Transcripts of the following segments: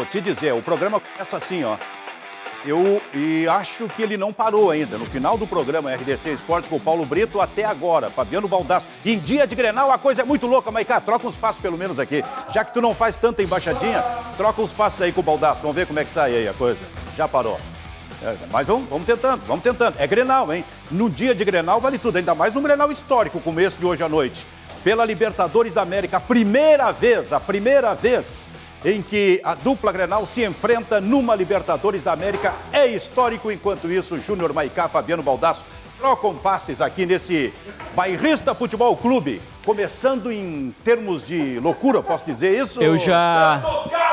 vou te dizer, o programa começa assim, ó. E acho que ele não parou ainda. No final do programa RDC Esportes com o Paulo Brito, até agora, Fabiano Baldasso. Em dia de Grenal, a coisa é muito louca, Maiká, troca uns passos pelo menos aqui. Já que tu não faz tanta embaixadinha, troca uns passos aí com o Baldasso. Vamos ver como é que sai aí a coisa. Já parou. Mas vamos tentando. É Grenal, hein? No dia de Grenal vale tudo, ainda mais um Grenal histórico como esse de hoje à noite. Pela Libertadores da América, a primeira vez em que a dupla Grenal se enfrenta numa Libertadores da América. É histórico. Enquanto isso, Júnior Maiká, Fabiano Baldasso trocam passes aqui nesse Bairrista Futebol Clube. Começando em termos de loucura, posso dizer isso? Eu tô calmo!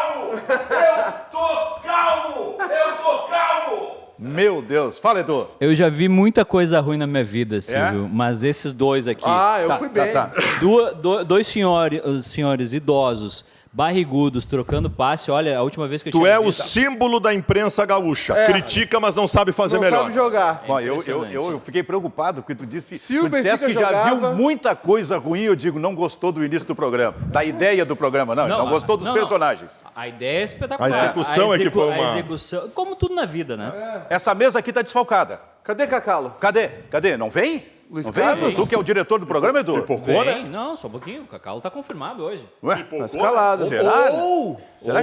Meu Deus, fala, Edu. Eu já vi muita coisa ruim na minha vida, Silvio, mas esses dois aqui... Eu fui bem. Dois senhores idosos, barrigudos, trocando passe. Olha, a última vez que eu Tu é o símbolo da imprensa gaúcha. Critica, mas não sabe fazer melhor. Não sabe jogar. Bom, eu fiquei preocupado porque tu disseste que jogava... já viu muita coisa ruim. Eu digo, não gostou do início do programa, da ideia do programa, não gostou dos personagens. A ideia é espetacular. A execução é que foi uma... A execução, como tudo na vida, né? Essa mesa aqui tá desfalcada. Cadê Cacalo? Cadê? Não vem? Luiz Não vem, Carlos? Edu? Tu que é o diretor do programa, Edu? Pipocou, né? Não, só um pouquinho. O Cacau tá confirmado hoje. Ué? Tá escalado. Será? Será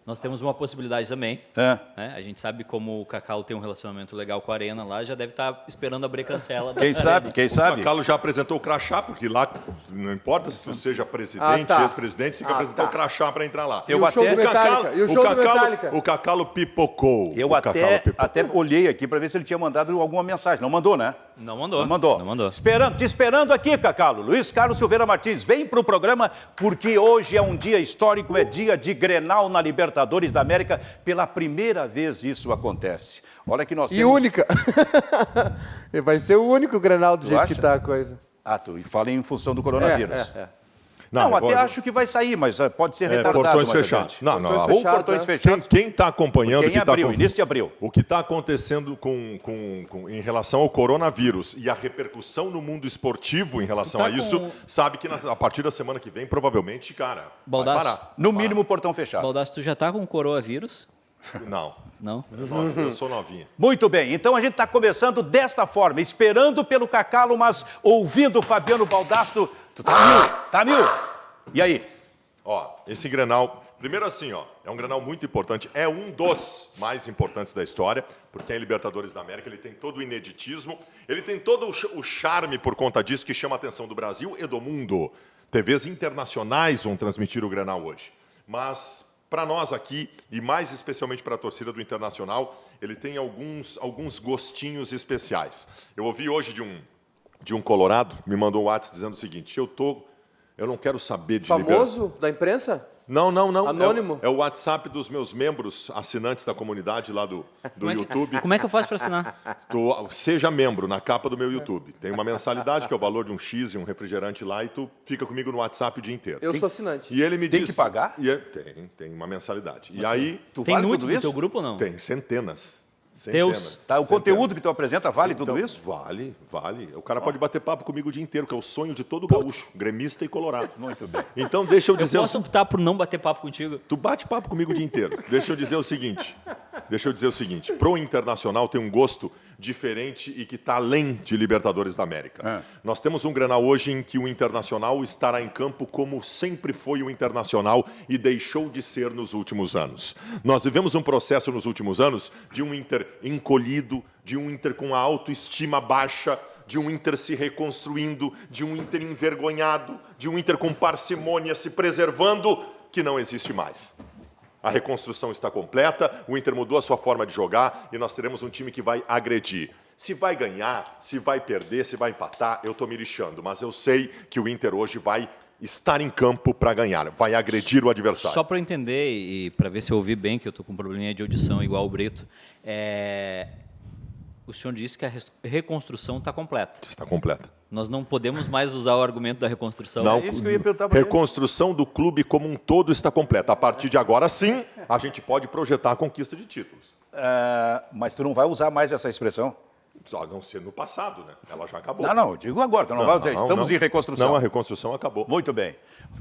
Nós temos uma possibilidade também. É. Né? A gente sabe como o Cacau tem um relacionamento legal com a Arena lá, já deve estar esperando a brecancela. Quem sabe? O Cacalo já apresentou o crachá, porque lá não importa se tu seja presidente, ex-presidente, tem que apresentar o crachá para entrar lá. E o show do Metallica? E o show do Metallica? O Cacalo pipocou. Eu até olhei aqui para ver se ele tinha mandado alguma mensagem. Não mandou, né? Não mandou. Não mandou. Te esperando aqui, Cacalo. Luiz Carlos Silveira Martins, vem pro programa, porque hoje é um dia histórico, é dia de Grenal na Libertadores da América. Pela primeira vez isso acontece. Olha que nós temos... E única. Vai ser o único Grenal do jeito acha? que tá a coisa. Tu fala em função do coronavírus. Não, até acho que vai sair, mas pode ser retardado. Portões mais fechados. adiante. Ou portões fechados. Quem está acompanhando... Início de abril. O que está acontecendo em relação ao coronavírus e a repercussão no mundo esportivo em relação a isso, sabe que a partir da semana que vem, provavelmente, cara, Baldasso, vai parar. No mínimo, portão fechado. Baldasso, tu já tá com coronavírus? Não. Não? Eu sou novinha. Muito bem, então a gente está começando desta forma, esperando pelo Cacalo, mas ouvindo o Fabiano Baldasso. Tu tá mil? E aí? Ó, esse Grenal, primeiro assim, ó, é um Grenal muito importante, é um dos mais importantes da história, porque é Libertadores da América, ele tem todo o ineditismo, ele tem todo o charme por conta disso que chama a atenção do Brasil e do mundo. TVs internacionais vão transmitir o Grenal hoje, mas para nós aqui, e mais especialmente para a torcida do Internacional, ele tem alguns gostinhos especiais. Eu ouvi hoje de um colorado, me mandou um WhatsApp dizendo o seguinte, eu não quero saber de Famoso da imprensa? Não. Anônimo? É o WhatsApp dos meus membros, assinantes da comunidade lá do YouTube. Como é que eu faço para assinar? Seja membro na capa do meu YouTube. Tem uma mensalidade que é o valor de um X e um refrigerante lá e tu fica comigo no WhatsApp o dia inteiro. Eu sou assinante. E ele me Tem diz... que pagar? Tem uma mensalidade. E aí... Tu Tem vale nudes tudo no isso? teu grupo ou não? Tem centenas. Deus. Tá, o conteúdo que tu apresenta vale tudo isso? Vale. O cara pode bater papo comigo o dia inteiro, que é o sonho de todo gaúcho, gremista e colorado. Muito bem. Então deixa eu Eu dizer... posso optar por não bater papo contigo? Tu bate papo comigo o dia inteiro. Deixa eu dizer o seguinte. Pro Internacional tem um gosto diferente e que está além de Libertadores da América. Nós temos um Grenal hoje em que o Internacional estará em campo como sempre foi o Internacional e deixou de ser nos últimos anos. Nós vivemos um processo nos últimos anos de um Inter encolhido, de um Inter com a autoestima baixa, de um Inter se reconstruindo, de um Inter envergonhado, de um Inter com parcimônia se preservando, que não existe mais. A reconstrução está completa, o Inter mudou a sua forma de jogar e nós teremos um time que vai agredir. Se vai ganhar, se vai perder, se vai empatar, eu estou me lixando, mas eu sei que o Inter hoje vai estar em campo para ganhar, vai agredir o adversário. Só para eu entender e para ver se eu ouvi bem, que eu estou com um probleminha de audição igual o Brito, o senhor disse que a reconstrução está completa. Está completa. Nós não podemos mais usar o argumento da reconstrução. Não, É isso que eu ia perguntar pra reconstrução do clube como um todo está completa. A partir de agora, sim, a gente pode projetar a conquista de títulos. Mas tu não vai usar mais essa expressão? a não ser no passado, né? Ela já acabou. Não, eu digo agora, estamos em reconstrução. Não, a reconstrução acabou. Muito bem.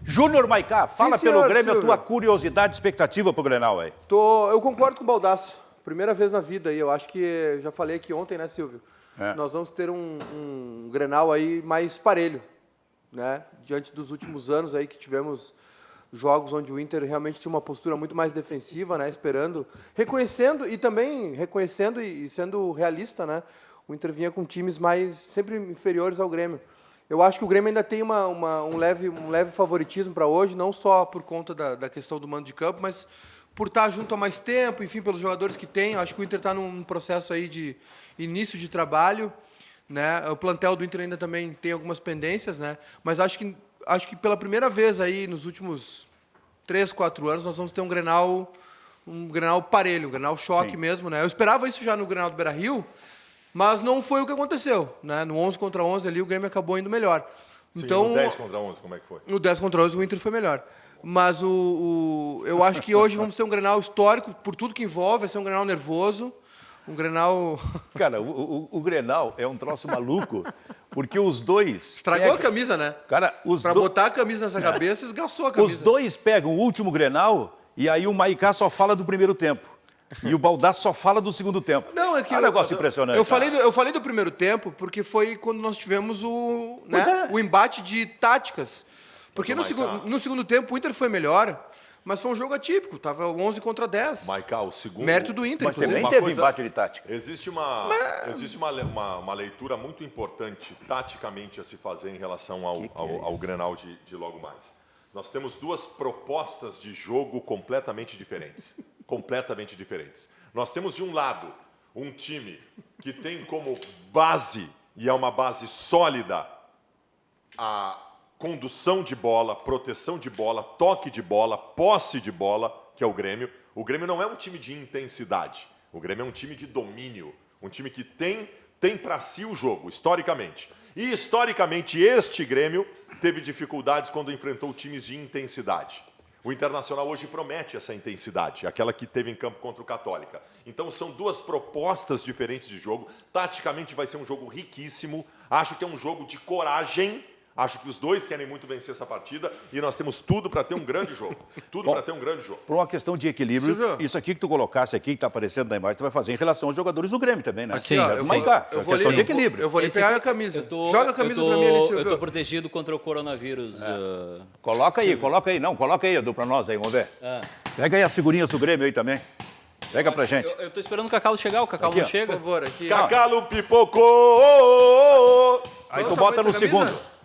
Júnior Maicá, fala senhor, pelo Grêmio a Silvio. tua curiosidade e expectativa pro Grenal aí. Eu concordo com o Baldasso. Primeira vez na vida aí. Eu acho que, já falei aqui ontem, né, Silvio? Nós vamos ter um Grenal aí mais parelho, né? Diante dos últimos anos aí que tivemos jogos onde o Inter realmente tinha uma postura muito mais defensiva, né? Reconhecendo e sendo realista, né? O Inter vinha com times sempre inferiores ao Grêmio. Eu acho que o Grêmio ainda tem um leve favoritismo para hoje, não só por conta da questão do mando de campo, mas por estar junto há mais tempo, enfim, pelos jogadores que tem. Eu acho que o Inter está num processo aí de início de trabalho, né? O plantel do Inter ainda também tem algumas pendências, né? Mas acho que pela primeira vez aí nos últimos 3, 4 anos nós vamos ter um Grenal parelho, um Grenal choque mesmo, né? Eu esperava isso já no Grenal do Beira-Rio, mas não foi o que aconteceu, né? No 11 contra 11 ali o Grêmio acabou indo melhor. Sim, Então, no 10 contra 11, como é que foi? no 10 contra 11 o Inter foi melhor. Mas eu acho que hoje vamos ter um Grenal histórico, por tudo que envolve, vai ser um Grenal nervoso, um Grenal... Cara, o Grenal é um troço maluco, porque os dois... Estragou a camisa, né? Cara, Pra botar a camisa nessa cabeça, esgaçou a camisa. Os dois pegam o último Grenal e aí o Maicá só fala do primeiro tempo. E o Baldasso só fala do segundo tempo. Não, é que um negócio impressionante. Eu falei do primeiro tempo porque foi quando nós tivemos o embate de táticas. Porque no segundo tempo o Inter foi melhor, mas foi um jogo atípico. Tava 11 contra 10. Maicá, o segundo... Mérito do Inter, Mas inclusive. também teve embate de tática. Existe uma leitura muito importante, taticamente, a se fazer em relação ao Grenal de logo mais. Nós temos duas propostas de jogo completamente diferentes. Completamente diferentes. Nós temos, de um lado, um time que tem como base, e é uma base sólida, a condução de bola, proteção de bola, toque de bola, posse de bola, que é o Grêmio. O Grêmio não é um time de intensidade. O Grêmio é um time de domínio. Um time que tem para si o jogo, historicamente. E, historicamente, este Grêmio teve dificuldades quando enfrentou times de intensidade. O Internacional hoje promete essa intensidade, aquela que teve em campo contra o Católica. Então, são duas propostas diferentes de jogo. Taticamente, vai ser um jogo riquíssimo. Acho que é um jogo de coragem. Acho que os dois querem muito vencer essa partida e nós temos tudo para ter um grande jogo. Tudo para ter um grande jogo. Por uma questão de equilíbrio, Silvio. isso aqui que tu colocasse aqui, que está aparecendo na imagem, tu vai fazer em relação aos jogadores do Grêmio também, né? Sim, É do Maicá. É uma questão de equilíbrio. Eu vou ali Esse pegar aqui- a camisa. eu tô- Joga a camisa eu tô- pra mim ali, Silvio. Eu tô protegido contra o coronavírus. Coloca aí. Não, coloca aí, Edu, pra nós aí, vamos ver. Pega aí as figurinhas do Grêmio aí também. Pega pra gente. Eu tô esperando o Cacau chegar, o Cacau Aqui, não ó. chega. Por favor, aqui. Cacalo pipocou! Aí Qual tu o bota tamanho no dessa camisa? segundo.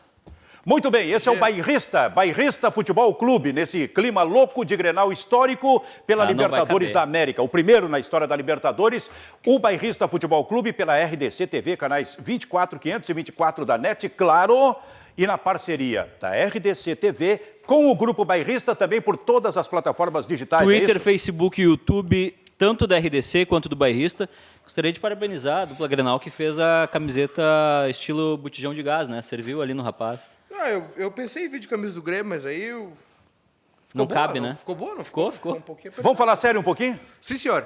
Muito bem, esse é o Bairrista Futebol Clube, nesse clima louco de Grenal histórico pela Ah, não vai Libertadores caber. da América. O primeiro na história da Libertadores, o Bairrista Futebol Clube pela RDC TV, canais 24, 524 da NET, claro, e na parceria da RDC TV com o Grupo Bairrista, também por todas as plataformas digitais. é Twitter, isso? Facebook e YouTube, tanto da RDC quanto do Bairrista. Gostaria de parabenizar a dupla Grenal que fez a camiseta estilo botijão de gás, né? Serviu ali no rapaz. Eu pensei em vídeo camisa do Grêmio, mas aí... Não boa, cabe, não? né? Ficou boa, não Ficou. Um pouquinho Vamos falar sério um pouquinho? Sim, senhor.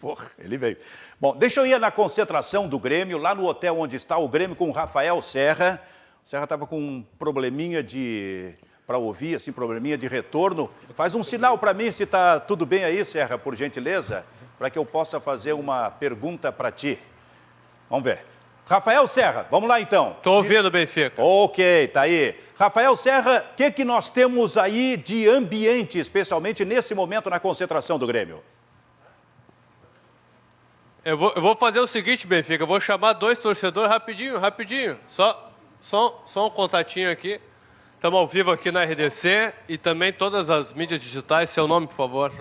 Porra, ele veio. Bom, deixa eu ir na concentração do Grêmio, lá no hotel onde está o Grêmio com o Rafael Serra. O Serra estava com um probleminha para ouvir, assim, probleminha de retorno. Faz um sinal para mim se está tudo bem aí, Serra, por gentileza, para que eu possa fazer uma pergunta para ti. Vamos ver. Rafael Serra, vamos lá então. Tô ouvindo, Benfica. Ok, tá aí. Rafael Serra, o que nós temos aí de ambiente, especialmente nesse momento na concentração do Grêmio? Eu vou fazer o seguinte, Benfica. Eu vou chamar 2 torcedores rapidinho. Só um contatinho aqui. Estamos ao vivo aqui na RDC e também todas as mídias digitais. Seu nome, por favor.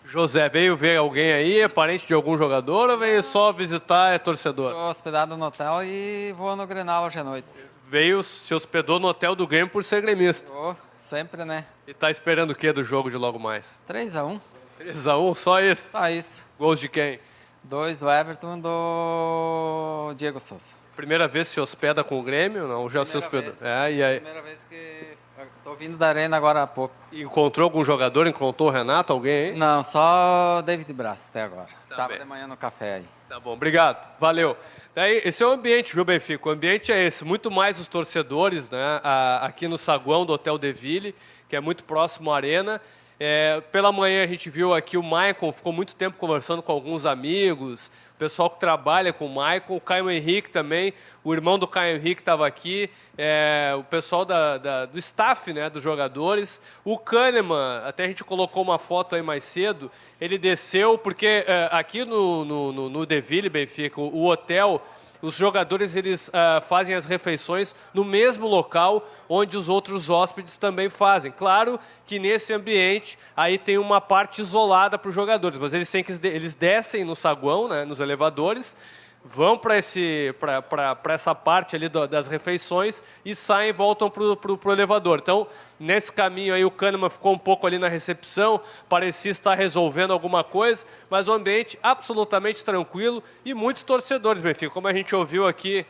José, veio ver alguém aí? É parente de algum jogador ou veio só visitar, é torcedor? Estou hospedado no hotel e vou no Grenal hoje à noite. Se hospedou no hotel do Grêmio por ser gremista. Tô, sempre, né? E tá esperando o que do jogo de logo mais? 3-1, 3-1, só isso? só isso. Gols de quem? 2 do Everton e do Diego Souza. Primeira vez que se hospeda com o Grêmio? Não, já se hospedou. vez. E aí? Primeira vez que estou vindo da arena agora há pouco. Encontrou algum jogador? Encontrou o Renato, alguém aí? Não, só David Braz até agora. Tá Tava bem. de manhã no café aí. Tá bom, obrigado. Valeu. Daí, esse é o ambiente, viu, Benfica? O ambiente é esse, muito mais os torcedores, né? Aqui no saguão do Hotel de Ville, que é muito próximo à arena. Pela manhã a gente viu aqui o Maicon, ficou muito tempo conversando com alguns amigos, o pessoal que trabalha com o Maicon, o Caio Henrique também, o irmão do Caio Henrique estava aqui, o pessoal do staff, né, dos jogadores. O Kahneman, até a gente colocou uma foto aí mais cedo, ele desceu, porque aqui no De Ville, Benfica, o hotel... Os jogadores eles fazem as refeições no mesmo local onde os outros hóspedes também fazem. Claro que nesse ambiente aí tem uma parte isolada para os jogadores, mas eles descem no saguão, né, nos elevadores, vão para essa parte ali das refeições e saem e voltam para o elevador. Então, nesse caminho aí, o Kahneman ficou um pouco ali na recepção, parecia estar resolvendo alguma coisa, mas o ambiente absolutamente tranquilo e muitos torcedores, Benfica. Como a gente ouviu aqui,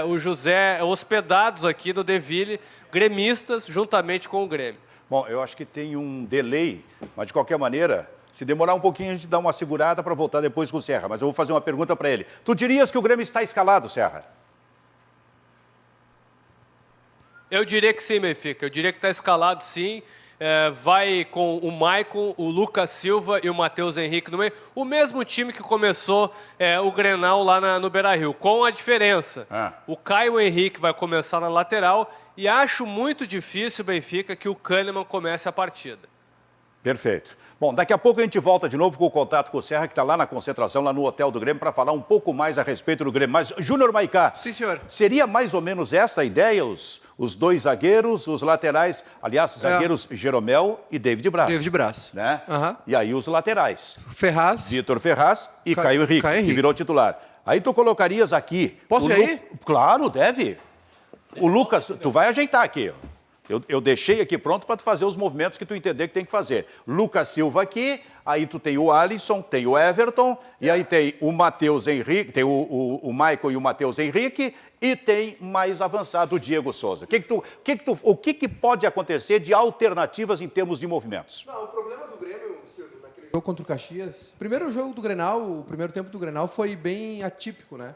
o José, hospedados aqui no De Ville, gremistas, juntamente com o Grêmio. Bom, eu acho que tem um delay, mas de qualquer maneira... Se demorar um pouquinho, a gente dá uma segurada para voltar depois com o Serra. Mas eu vou fazer uma pergunta para ele. Tu dirias que o Grêmio está escalado, Serra? Eu diria que sim, Benfica. Eu diria que está escalado, sim. Vai com o Maicon, o Lucas Silva e o Matheus Henrique no meio. O mesmo time que começou o Grenal lá no Beira-Rio. Com a diferença. O Caio Henrique vai começar na lateral. E acho muito difícil, Benfica, que o Kahneman comece a partida. Perfeito. Bom, daqui a pouco a gente volta de novo com o contato com o Serra, que está lá na concentração, lá no hotel do Grêmio, para falar um pouco mais a respeito do Grêmio. Mas, Júnior Maicá, Sim, senhor. Seria mais ou menos essa a ideia? Os dois zagueiros, os laterais, aliás, zagueiros Jeromel e David Braz. David Braz. Né? E aí os laterais. Ferraz. Vitor Ferraz e Caio Henrique, que virou titular. Aí tu colocarias aqui... Posso ir aí? Claro, deve. O Lucas, tu vai ajeitar aqui, ó. Eu deixei aqui pronto para tu fazer os movimentos que tu entender que tem que fazer. Lucas Silva aqui, aí tu tem o Alisson, tem o Everton, e aí tem o Matheus Henrique, tem o Maicon e o Matheus Henrique, e tem mais avançado o Diego Souza. O que pode acontecer de alternativas em termos de movimentos? Não, o problema do Grêmio, Silvio, naquele jogo contra o Caxias... Primeiro jogo do Grenal, o primeiro tempo do Grenal foi bem atípico, né?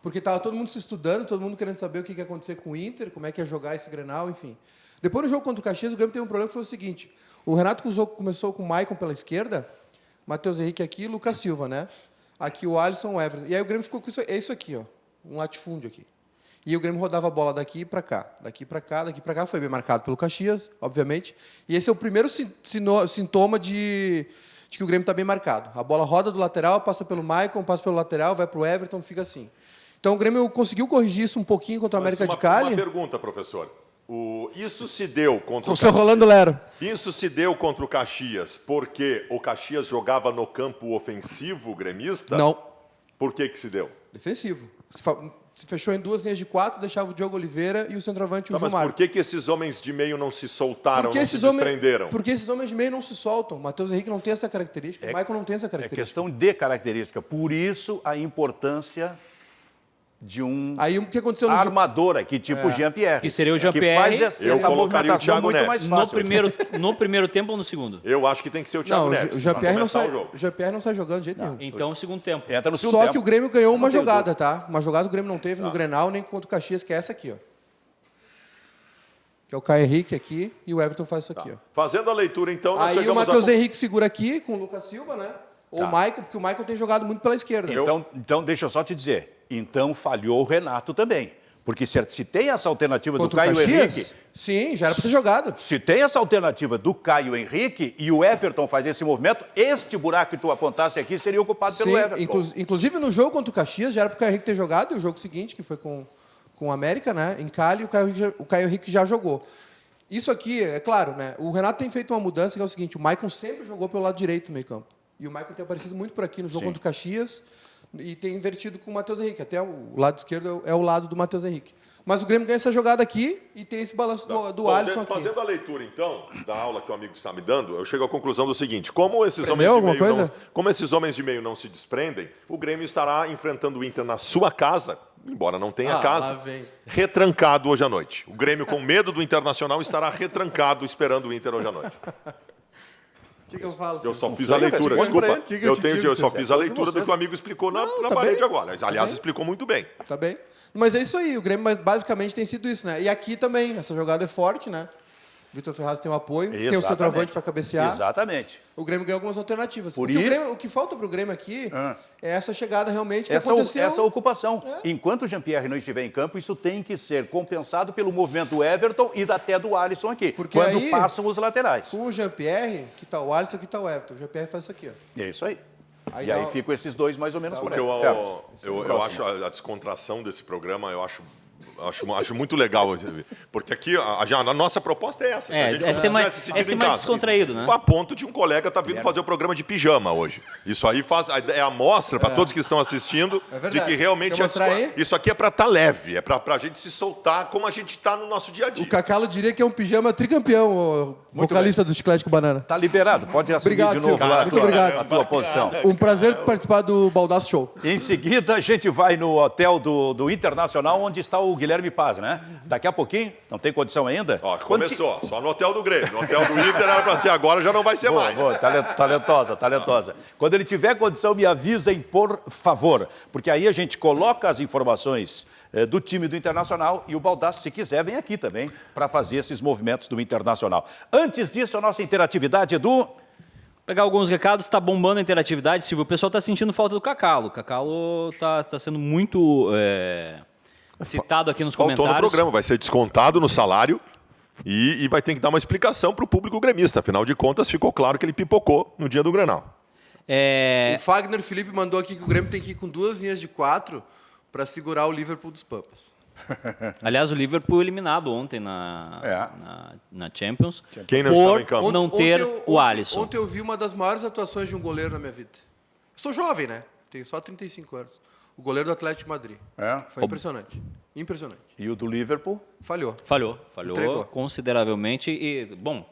Porque estava todo mundo se estudando, todo mundo querendo saber o que ia acontecer com o Inter, como é que ia jogar esse Grenal, enfim... Depois, no jogo contra o Caxias, o Grêmio teve um problema que foi o seguinte. O Renato começou com o Maicon pela esquerda, Matheus Henrique aqui e Lucas Silva, né? Aqui o Alisson, o Everton. E aí o Grêmio ficou com isso aqui, ó. Um latifúndio aqui. E o Grêmio rodava a bola daqui para cá. Daqui para cá, daqui para cá. Foi bem marcado pelo Caxias, obviamente. E esse é o primeiro sintoma de que o Grêmio está bem marcado. A bola roda do lateral, passa pelo Maicon, passa pelo lateral, vai para o Everton, fica assim. Então o Grêmio conseguiu corrigir isso um pouquinho contra o América de Cali. Uma pergunta, professor. Isso se deu contra o seu Rolando Lero. Isso se deu contra o Caxias porque o Caxias jogava no campo ofensivo gremista? Não. Por que se deu? Defensivo. Se fechou em duas linhas de 4, deixava o Diogo Oliveira e o centroavante, o João Mas Mário. por que esses homens de meio não se soltaram, não se desprenderam? Porque esses homens de meio não se soltam. O Matheus Henrique não tem essa característica, o Maicon não tem essa característica. É questão de característica. Por isso, a importância de um aí, o que aconteceu armador aqui, tipo o Jean-Pierre. Que seria o Jean-Pierre. Que faz essa movimentação muito mais fácil. No primeiro tempo ou no segundo? Eu acho que tem que ser o Thiago Neves. O Jean-Pierre não sai jogando de jeito nenhum. Então, o segundo tempo. Entra no segundo Só tempo. que o Grêmio ganhou uma jogada, tá? Uma jogada que o Grêmio não teve no Grenal, nem contra o Caxias, que é essa aqui, ó. Que é o Caio Henrique aqui e o Everton faz isso aqui, ó. Fazendo a leitura, então, nós aí o Matheus Henrique segura aqui com o Lucas Silva, né? Ou o Maicon, porque o Maicon tem jogado muito pela esquerda. Então deixa eu só te dizer. Então falhou o Renato também. Porque se tem essa alternativa contra do Caio Henrique... Sim, já era para ter jogado. Se tem essa alternativa do Caio Henrique e o Everton fazer esse movimento, este buraco que tu apontasse aqui seria ocupado pelo Everton. Inclusive no jogo contra o Caxias já era para o Caio Henrique ter jogado, e o jogo seguinte, que foi com o América, né? Em Cali, o Caio Henrique já jogou. Isso aqui, é claro, né? O Renato tem feito uma mudança que é o seguinte: o Maicon sempre jogou pelo lado direito do meio campo. E o Maicon tem aparecido muito por aqui no jogo contra o Caxias e tem invertido com o Matheus Henrique. Até o lado esquerdo é o lado do Matheus Henrique. Mas o Grêmio ganha essa jogada aqui e tem esse balanço do Alisson aqui. Fazendo a leitura, então, da aula que o amigo está me dando, eu chego à conclusão do seguinte: como esses homens de meio não se desprendem, o Grêmio estará enfrentando o Inter na sua casa, embora não tenha casa, retrancado hoje à noite. O Grêmio, com medo do Internacional, estará retrancado esperando o Inter hoje à noite. que eu falo? Eu só Silvio? fiz a leitura, responde pra desculpa. ele. Que eu te digo, Eu só César? fiz a Todos leitura do vocês. que o amigo explicou na tá parede bem. agora. Aliás, bem. explicou muito bem. Tá bem. Mas é isso aí, o Grêmio basicamente tem sido isso, né? E aqui também, essa jogada é forte, né? Vitor Ferraz tem o apoio, tem o Exatamente. centroavante para cabecear. Exatamente. O Grêmio ganhou algumas alternativas. Por O que isso- o que falta pro Grêmio aqui é essa chegada realmente que Essa aconteceu. ocupação. Enquanto o Jean-Pierre não estiver em campo, isso tem que ser compensado pelo movimento do Everton e até do Alisson aqui, Porque quando aí- passam os laterais. Com o Jean-Pierre, que tá o Alisson, que tá o Everton. O Jean-Pierre faz isso aqui, ó. É isso aí. Aí e aí dá- ficam esses dois mais ou menos por Porque aí. eu acho a descontração desse programa, eu acho muito legal. Porque aqui a nossa proposta é essa. É, a gente é como ser se mais- tivesse é assistido ser em mais casa. descontraído, né? A ponto de um colega tá vindo fazer o programa de pijama hoje. Isso aí é a amostra para todos que estão assistindo É verdade. de que realmente Quer mostrar aí? isso aqui é para estar leve, é para a gente se soltar como a gente está no nosso dia a dia. O Cacalo diria que é um pijama tricampeão, o vocalista do Chiclete com Banana. Tá liberado, pode assumir Obrigado, de novo Silvio. lá Muito obrigado. a tua posição. Um prazer participar do Baldaço Show. Em seguida, a gente vai no hotel do Internacional, onde está o Guilherme Paz, né? Daqui a pouquinho, não tem condição ainda? Ó, começou, só no hotel do Grêmio. No hotel do Inter era para ser agora, já não vai ser mais. Boa, talentosa. Quando ele tiver condição, me avisem, por favor. Porque aí a gente coloca as informações do time do Internacional e o Baldasso, se quiser, vem aqui também para fazer esses movimentos do Internacional. Antes disso, a nossa interatividade, Edu... Pegar alguns recados, tá bombando a interatividade, Silvio. O pessoal tá sentindo falta do Cacalo. O Cacalo tá sendo muito citado aqui nos Faltou comentários. no programa, vai ser descontado no salário e vai ter que dar uma explicação para o público gremista. Afinal de contas, ficou claro que ele pipocou no dia do Grenal. O Fagner Felipe mandou aqui que o Grêmio tem que ir com 2 linhas de 4 para segurar o Liverpool dos Pampas. Aliás, o Liverpool eliminado ontem na Champions. Quem não por estava em campo? não ter o Ontem Alisson. Ontem eu vi uma das maiores atuações de um goleiro na minha vida. Eu sou jovem, né? Tenho só 35 anos. O goleiro do Atlético de Madrid. Foi impressionante. Impressionante. E o do Liverpool? Falhou. Falhou Entregou. consideravelmente e, bom,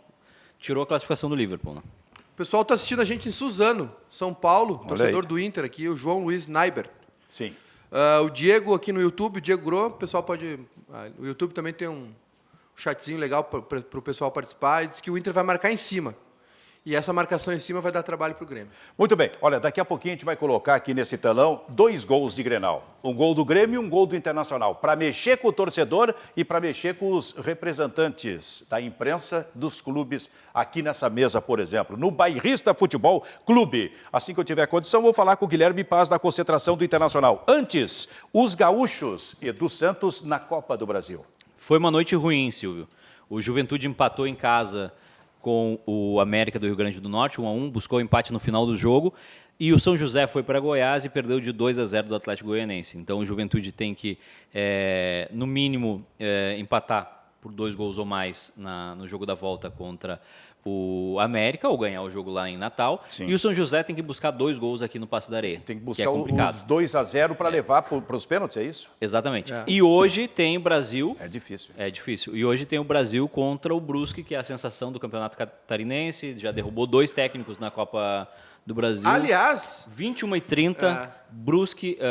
tirou a classificação do Liverpool, né? O pessoal está assistindo a gente em Suzano, São Paulo, torcedor aí. do Inter aqui, o João Luiz Naiber. Sim. O Diego aqui no YouTube, o Diego Gro, o pessoal pode... o YouTube também tem um chatzinho legal para o pessoal participar e diz que o Inter vai marcar em cima. E essa marcação em cima vai dar trabalho para o Grêmio. Muito bem. Olha, daqui a pouquinho a gente vai colocar aqui nesse telão 2 gols de Grenal. Um gol do Grêmio e um gol do Internacional. Para mexer com o torcedor e para mexer com os representantes da imprensa dos clubes aqui nessa mesa, por exemplo. No Bairrista Futebol Clube. Assim que eu tiver condição, vou falar com o Guilherme Paz da concentração do Internacional. Antes, os gaúchos e do Santos na Copa do Brasil. Foi uma noite ruim, Silvio. O Juventude empatou em casa com o América do Rio Grande do Norte, 1-1, buscou o empate no final do jogo, e o São José foi para Goiás e perdeu de 2-0 do Atlético Goianense. Então o Juventude tem que, no mínimo, empatar por 2 gols ou mais no jogo da volta contra o América, ou ganhar o jogo lá em Natal. Sim. E o São José tem que buscar 2 gols aqui no Passo da Areia. Tem que é buscar complicado. os 2-0 para levar para os pênaltis, é isso? Exatamente. E hoje tem o Brasil... É difícil. É difícil. E hoje tem o Brasil contra o Brusque, que é a sensação do Campeonato Catarinense. Já derrubou 2 técnicos na Copa do Brasil. Aliás, 21h30,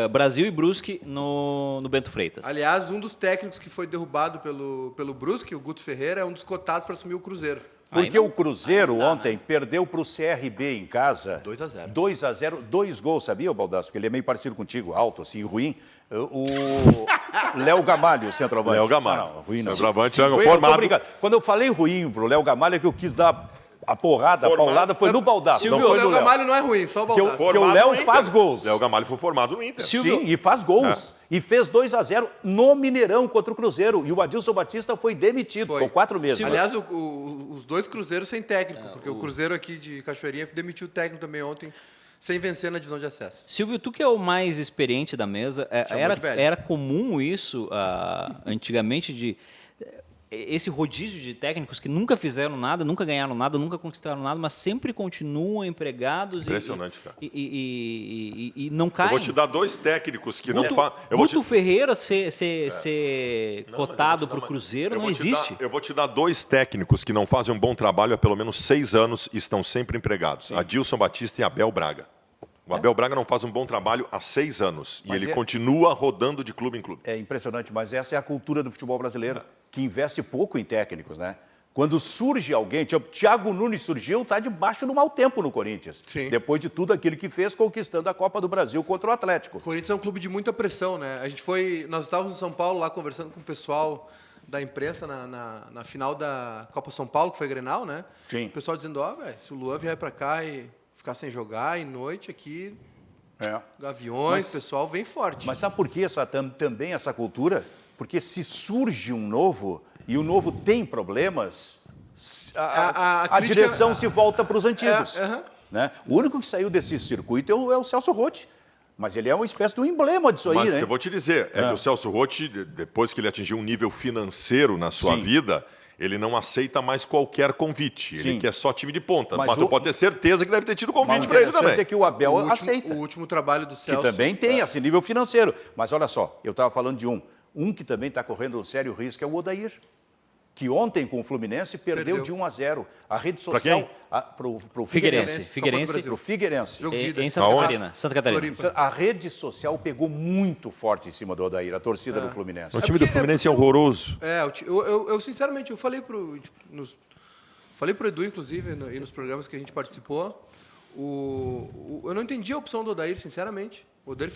Brasil e Brusque no Bento Freitas. um dos técnicos que foi derrubado pelo Brusque, o Guto Ferreira, é um dos cotados para assumir o Cruzeiro. Porque o Cruzeiro ontem perdeu para o CRB em casa. 2-0. 2-0, 2 gols, sabia, Baldasso? Porque ele é meio parecido contigo, alto, assim, ruim. O Léo Gamalho, o centroavante. Léo Gamalho. Não, ruim não. Centroavante, Sim, Léo, foi- formado. eu tô brincando. Quando eu falei ruim pro Léo Gamalho, é que eu quis dar a porrada, a paulada, foi no Baldasso, Silvio, não foi O no Léo Léo. Gamalho não é ruim, só o Porque Baldasso. o Léo faz gols. Léo Gamalho foi formado no Inter. Sim, e faz gols. E fez 2-0 no Mineirão contra o Cruzeiro. E o Adilson Batista foi demitido, Foi. ficou 4 meses. Aliás, os 2 Cruzeiros sem técnico, porque o Cruzeiro aqui de Cachoeirinha demitiu o técnico também ontem, sem vencer na divisão de acesso. Silvio, tu que é o mais experiente da mesa, Chamou de velho. era comum isso antigamente de esse rodízio de técnicos que nunca fizeram nada, nunca ganharam nada, nunca conquistaram nada, mas sempre continuam empregados Impressionante, cara. e não Eu caem. vou te dar 2 técnicos que não Guto, fazem. Guto Ferreira ser cotado para o Cruzeiro não existe. Eu vou te dar 2 técnicos que não fazem um bom trabalho há pelo menos 6 anos e estão sempre empregados. Adilson Batista e Abel Braga. O Abel Braga não faz um bom trabalho há 6 anos. Mas e ele é- continua rodando de clube em clube. É impressionante, mas essa é a cultura do futebol brasileiro, que investe pouco em técnicos, né? Quando surge alguém, tipo, Thiago Nunes surgiu, está debaixo do mau tempo no Corinthians. Sim. Depois de tudo aquilo que fez, conquistando a Copa do Brasil contra o Atlético. O Corinthians é um clube de muita pressão, né? Nós estávamos em São Paulo lá conversando com o pessoal da imprensa na final da Copa São Paulo, que foi Grenal, né? Sim. O pessoal dizendo, se o Luan vier para cá e ficar sem jogar, e noite aqui, Gaviões, o pessoal vem forte. Mas sabe por que também essa cultura? Porque se surge um novo e o novo tem problemas, a direção se volta para os antigos. Né? O único que saiu desse circuito é o Celso Roth. Mas ele é uma espécie de um emblema disso aí, Mas né? eu vou te dizer, que o Celso Roth, depois que ele atingiu um nível financeiro na sua vida, ele não aceita mais qualquer convite. Ele quer só time de ponta. Mas tu pode ter certeza que deve ter tido convite para ele também. É que o Abel aceita. O último trabalho do Celso... Que também tem esse nível financeiro. Mas olha só, eu estava falando de um que também está correndo um sério risco, é o Odair. Que ontem, com o Fluminense, perdeu de 1-0. A rede social... Para o Figueirense. Para o Figueirense. Em Santa Catarina. Santa Catarina. A rede social pegou muito forte em cima do Odair, a torcida do Fluminense. O time do Fluminense é horroroso. Eu sinceramente, eu falei pro Edu, inclusive, e nos programas que a gente participou, eu não entendi a opção do Odair, sinceramente. O Odair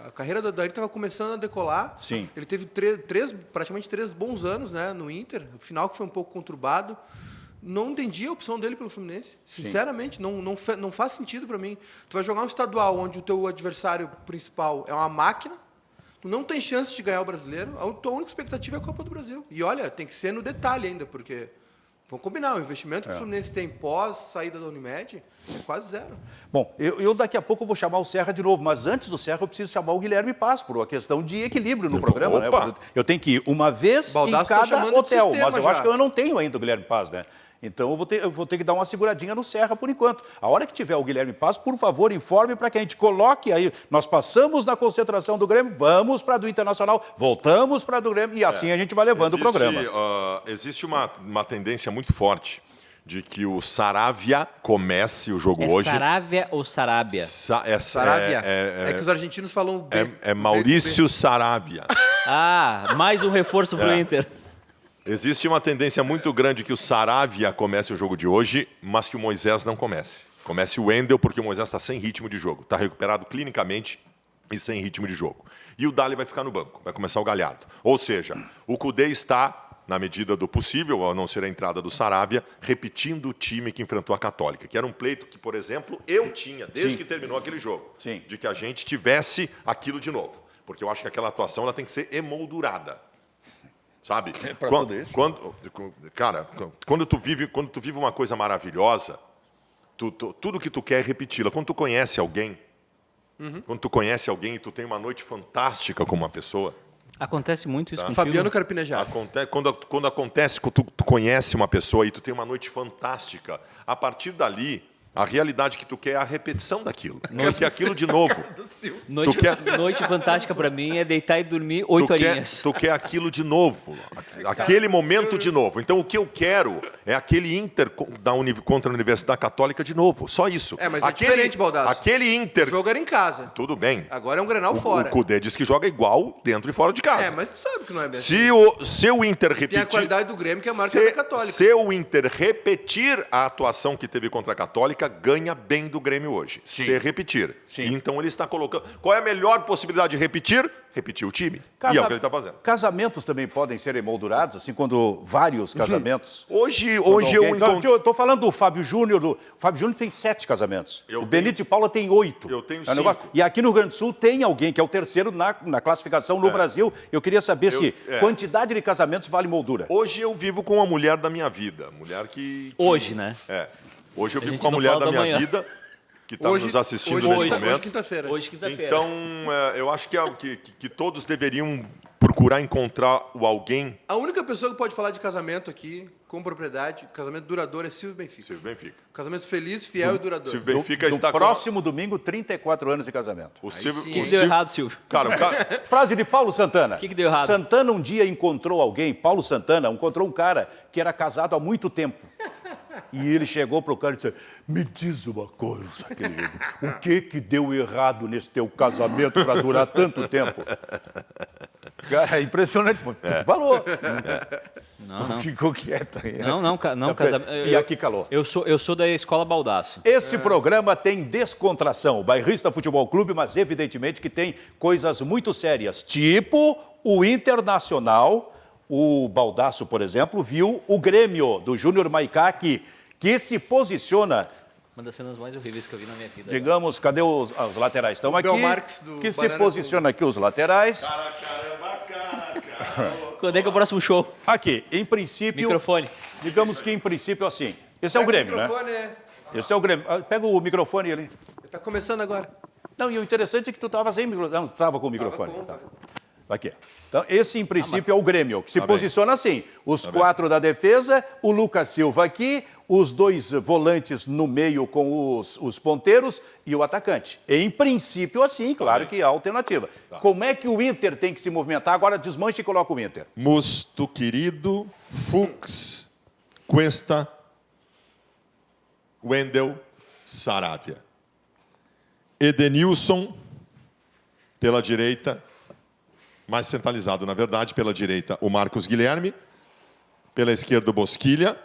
a carreira do Odair estava começando a decolar. Sim. Ele teve praticamente 3 bons anos, né, no Inter. O final que foi um pouco conturbado. Não entendi a opção dele pelo Fluminense. Sinceramente, não faz sentido para mim. Tu vai jogar um estadual onde o teu adversário principal é uma máquina, tu não tem chance de ganhar o brasileiro, a tua única expectativa é a Copa do Brasil. E olha, tem que ser no detalhe ainda, porque... Vamos combinar, o investimento que o Fluminense tem pós saída da Unimed é quase zero. Bom, eu daqui a pouco vou chamar o Serra de novo, mas antes do Serra eu preciso chamar o Guilherme Paz, por uma questão de equilíbrio no programa. Né? Eu tenho que ir uma vez em cada hotel, mas eu acho que eu não tenho ainda o Guilherme Paz, né? Então eu vou ter que dar uma seguradinha no Serra por enquanto. A hora que tiver o Guilherme Paz, por favor, informe para que a gente coloque aí. Nós passamos na concentração do Grêmio, vamos para a do Internacional, voltamos para a do Grêmio e assim a gente vai levando o programa. Existe uma tendência muito forte de que o Saravia comece o jogo hoje. Saravia ou Sarabia? Saravia. É que os argentinos falam B. É Maurício Saravia. Mais um reforço para o Inter. Existe uma tendência muito grande que o Saravia comece o jogo de hoje, mas que o Moisés não comece. Comece o Wendel, porque o Moisés está sem ritmo de jogo. Está recuperado clinicamente e sem ritmo de jogo. E o Dali vai ficar no banco, vai começar o Galhardo. Ou seja, o Kudê está, na medida do possível, a não ser a entrada do Saravia, repetindo o time que enfrentou a Católica, que era um pleito que, por exemplo, eu tinha, desde que terminou aquele jogo, de que a gente tivesse aquilo de novo. Porque eu acho que aquela atuação ela tem que ser emoldurada. Sabe? Quando tu vive uma coisa maravilhosa, tudo que tu quer é repeti-la. Quando tu conhece alguém, e tu tem uma noite fantástica com uma pessoa... Acontece muito isso contigo? Fabiano Carpinejar. Quando acontece, quando tu conhece uma pessoa e tu tem uma noite fantástica, a partir dali... A realidade que tu quer é a repetição daquilo. Tu quer aquilo de novo. Noite fantástica para mim é deitar e dormir 8 horinhas. Tu quer aquilo de novo. Aquele momento de novo. Então o que eu quero é aquele Inter contra a Universidade Católica de novo. Só isso. Mas é diferente, Baldasso. Aquele Inter... O jogo era em casa. Tudo bem. Agora é um Grenal fora. O Kudê diz que joga igual dentro e fora de casa. Mas tu sabe que não é bem Se o Inter repetir... Tem a qualidade do Grêmio, que é a marca da Católica. Se o Inter repetir a atuação que teve contra a Católica, ganha bem do Grêmio hoje. Se repetir. Então ele está colocando... Qual é a melhor possibilidade de repetir? Repetir o time. E é o que ele está fazendo. Casamentos também podem ser emoldurados, assim, quando vários casamentos... Hoje eu encontro... Eu estou falando do Fábio Júnior. O Fábio Júnior tem 7 casamentos. O Benito de Paula tem 8. Eu tenho 5. E aqui no Rio Grande do Sul tem alguém que é o terceiro na classificação no Brasil. Eu queria saber se quantidade de casamentos vale moldura. Hoje eu vivo com a mulher da minha vida. Mulher que... Hoje, né? Hoje eu vivo com a mulher da minha vida, que está nos assistindo nesse momento. Hoje, quinta-feira. Então, eu acho que todos deveriam procurar encontrar o alguém... A única pessoa que pode falar de casamento aqui, com propriedade, casamento duradouro, é Silvio Benfica. Casamento feliz, fiel e duradouro. Silvio Benfica está próximo domingo, 34 anos de casamento. O que deu errado, Silvio? Frase de Paulo Santana. O que deu errado? Santana um dia encontrou alguém, Paulo Santana encontrou um cara que era casado há muito tempo. E ele chegou para o cara e disse: me diz uma coisa, querido, o que deu errado nesse teu casamento para durar tanto tempo? Cara, é impressionante. Tu falou. Não. Ficou quieta aí. Não, E aqui calou. Eu sou da escola Baldasso. Esse programa tem descontração, o Bairrista Futebol Clube, mas evidentemente que tem coisas muito sérias, tipo o Internacional. O Baldasso, por exemplo, viu o Grêmio do Júnior Maicá aqui, que se posiciona... Uma das cenas mais horríveis que eu vi na minha vida. Digamos, cadê os laterais? Estão aqui. Belmarx do Que se Banana posiciona aqui os laterais. Quando é que é o próximo show? Aqui, em princípio... Microfone. Digamos que em princípio assim. Esse é o Grêmio, né? Esse é o Grêmio. Pega o microfone ali. Tá começando agora. Não, e o interessante é que tu estava sem microfone. Não, tu estava com o microfone. com, Tá. Aqui. Então, esse, em princípio, é o Grêmio, que se Tá bem. posiciona assim. Os 4 da defesa, o Lucas Silva aqui, os 2 volantes no meio com os ponteiros e o atacante. Em princípio, assim, claro que há alternativa. Como é que o Inter tem que se movimentar? Agora desmancha e coloca o Inter. Musto querido, Fux, Cuesta, Wendel, Saravia. Edenilson, pela direita, mais centralizado, na verdade, pela direita, o Marcos Guilherme, pela esquerda, o Bosquilha,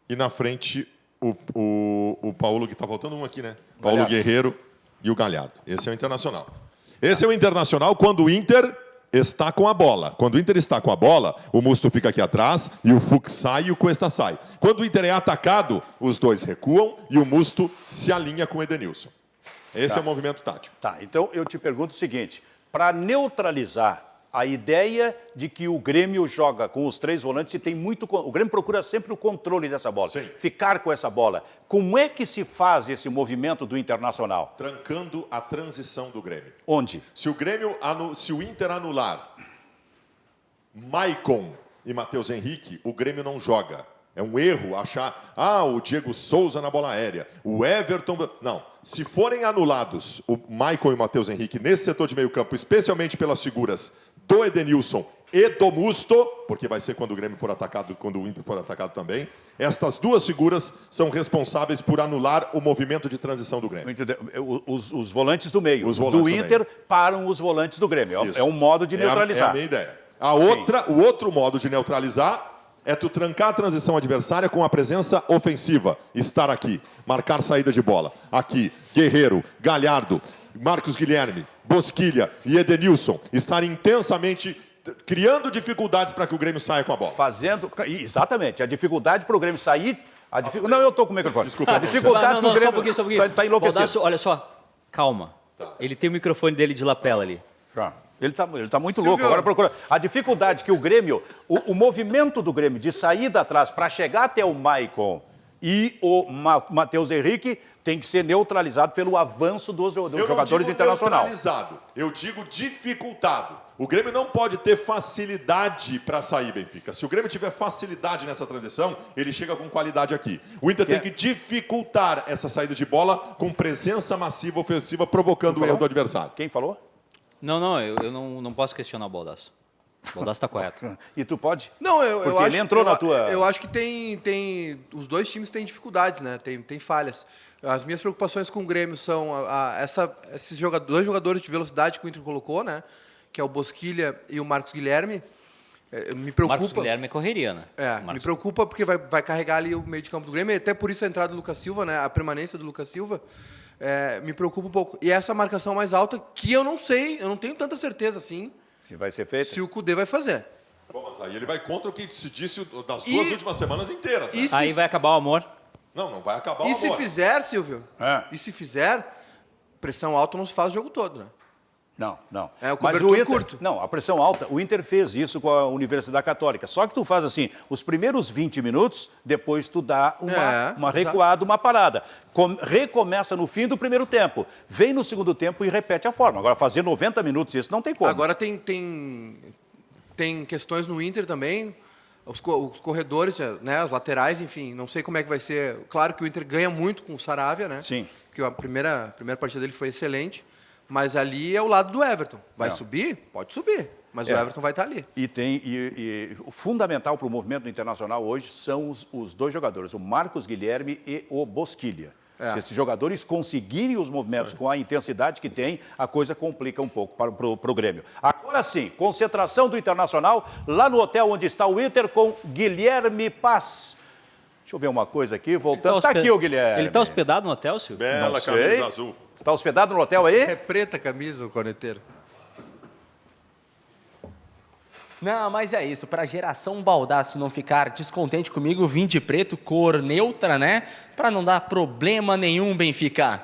e na frente, o Paulo, que está faltando um aqui, né? Paulo Guerreiro e o Galhardo. Esse é o Internacional. Esse é o Internacional quando o Inter está com a bola. Quando o Inter está com a bola, o Musto fica aqui atrás e o Fux sai e o Cuesta sai. Quando o Inter é atacado, os dois recuam e o Musto se alinha com o Edenilson. Esse é o movimento tático. Tá, então eu te pergunto o seguinte, para neutralizar a ideia de que o Grêmio joga com os 3 volantes e tem muito... O Grêmio procura sempre o controle dessa bola, Sim. ficar com essa bola. Como é que se faz esse movimento do Internacional? Trancando a transição do Grêmio. Onde? Se o Inter anular Maicon e Matheus Henrique, o Grêmio não joga. É um erro achar, o Diego Souza na bola aérea, o Everton... Não, se forem anulados o Maicon e o Matheus Henrique nesse setor de meio campo, especialmente pelas figuras do Edenilson e do Musto, porque vai ser quando o Grêmio for atacado, quando o Inter for atacado também, estas 2 figuras são responsáveis por anular o movimento de transição do Grêmio. Os volantes do meio. Os volantes do do Inter meio. param os volantes do Grêmio. Isso. É um modo de neutralizar. É a minha ideia. O outro modo de neutralizar é tu trancar a transição adversária com a presença ofensiva. Estar aqui, marcar saída de bola. Aqui, Guerreiro, Galhardo, Marcos Guilherme, Bosquilha e Edenilson estarem intensamente criando dificuldades para que o Grêmio saia com a bola. Exatamente. A dificuldade para o Grêmio sair... Não, eu estou com o microfone. Desculpa. A dificuldade para o Grêmio... Só um pouquinho. Está enlouquecido. Baldasso, olha só, calma. Ele tem o microfone dele de lapela ali. Ele tá muito louco. Agora procura. A dificuldade que o Grêmio, o movimento do Grêmio de saída atrás para chegar até o Maicon e o Matheus Henrique tem que ser neutralizado pelo avanço dos jogadores do Internacional. Neutralizado, eu digo dificultado. O Grêmio não pode ter facilidade para sair, Benfica. Se o Grêmio tiver facilidade nessa transição, ele chega com qualidade aqui. O Inter tem que dificultar essa saída de bola com presença massiva ofensiva, provocando o erro do adversário. Quem falou? Não, eu não posso questionar o Baldasso. O Baldasso está correto. E tu pode? Não, eu Porque acho... ele entrou na tua... Eu acho que tem... Os 2 times têm dificuldades, né? Tem falhas. As minhas preocupações com o Grêmio são esses 2 jogadores de velocidade que o Inter colocou, né? Que é o Bosquilha e o Marcos Guilherme. Me preocupa... Marcos Guilherme é correria, né? Me preocupa porque vai carregar ali o meio de campo do Grêmio. E até por isso a entrada do Lucas Silva, né? A permanência do Lucas Silva... me preocupa um pouco. E essa marcação mais alta, que eu não sei, eu não tenho tanta certeza assim. Se vai ser feito? Se o Cudê vai fazer. Bom, mas aí ele vai contra o que se disse das 2 últimas semanas inteiras. Né? Aí vai acabar o amor. Não vai acabar o E amor. se fizer, Silvio? E se fizer, pressão alta não se faz o jogo todo, né? Não. É o Mas cobertor Inter, curto. Não, a pressão alta, o Inter fez isso com a Universidade Católica. Só que tu faz assim, os primeiros 20 minutos, depois tu dá uma recuada, uma parada. Recomeça no fim do primeiro tempo. Vem no segundo tempo e repete a forma. Agora, fazer 90 minutos, isso não tem como. Agora tem questões no Inter também. Os corredores, né, as laterais, enfim, não sei como é que vai ser. Claro que o Inter ganha muito com o Saravia, né? Sim. Porque a primeira partida dele foi excelente. Mas ali é o lado do Everton. Vai subir? Pode subir. Mas o Everton vai estar ali. E o fundamental para o movimento do Internacional hoje são os 2 jogadores, o Marcos Guilherme e o Bosquilha. Se esses jogadores conseguirem os movimentos com a intensidade que tem, a coisa complica um pouco para o Grêmio. Agora, Agora sim, concentração do Internacional lá no hotel onde está o Inter com Guilherme Paz. Deixa eu ver uma coisa aqui, voltando. Tá aqui o Guilherme. Ele está hospedado no hotel, Silvio? Bela camisa azul. Está hospedado no hotel aí? É preta a camisa, o corneteiro. Não, mas é isso. Para a geração Baldasso não ficar descontente comigo, vim de preto, cor neutra, né? Para não dar problema nenhum, Benfica.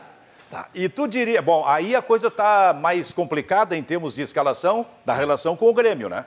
Tá. E tu diria... Bom, aí a coisa tá mais complicada em termos de escalação da relação com o Grêmio, né?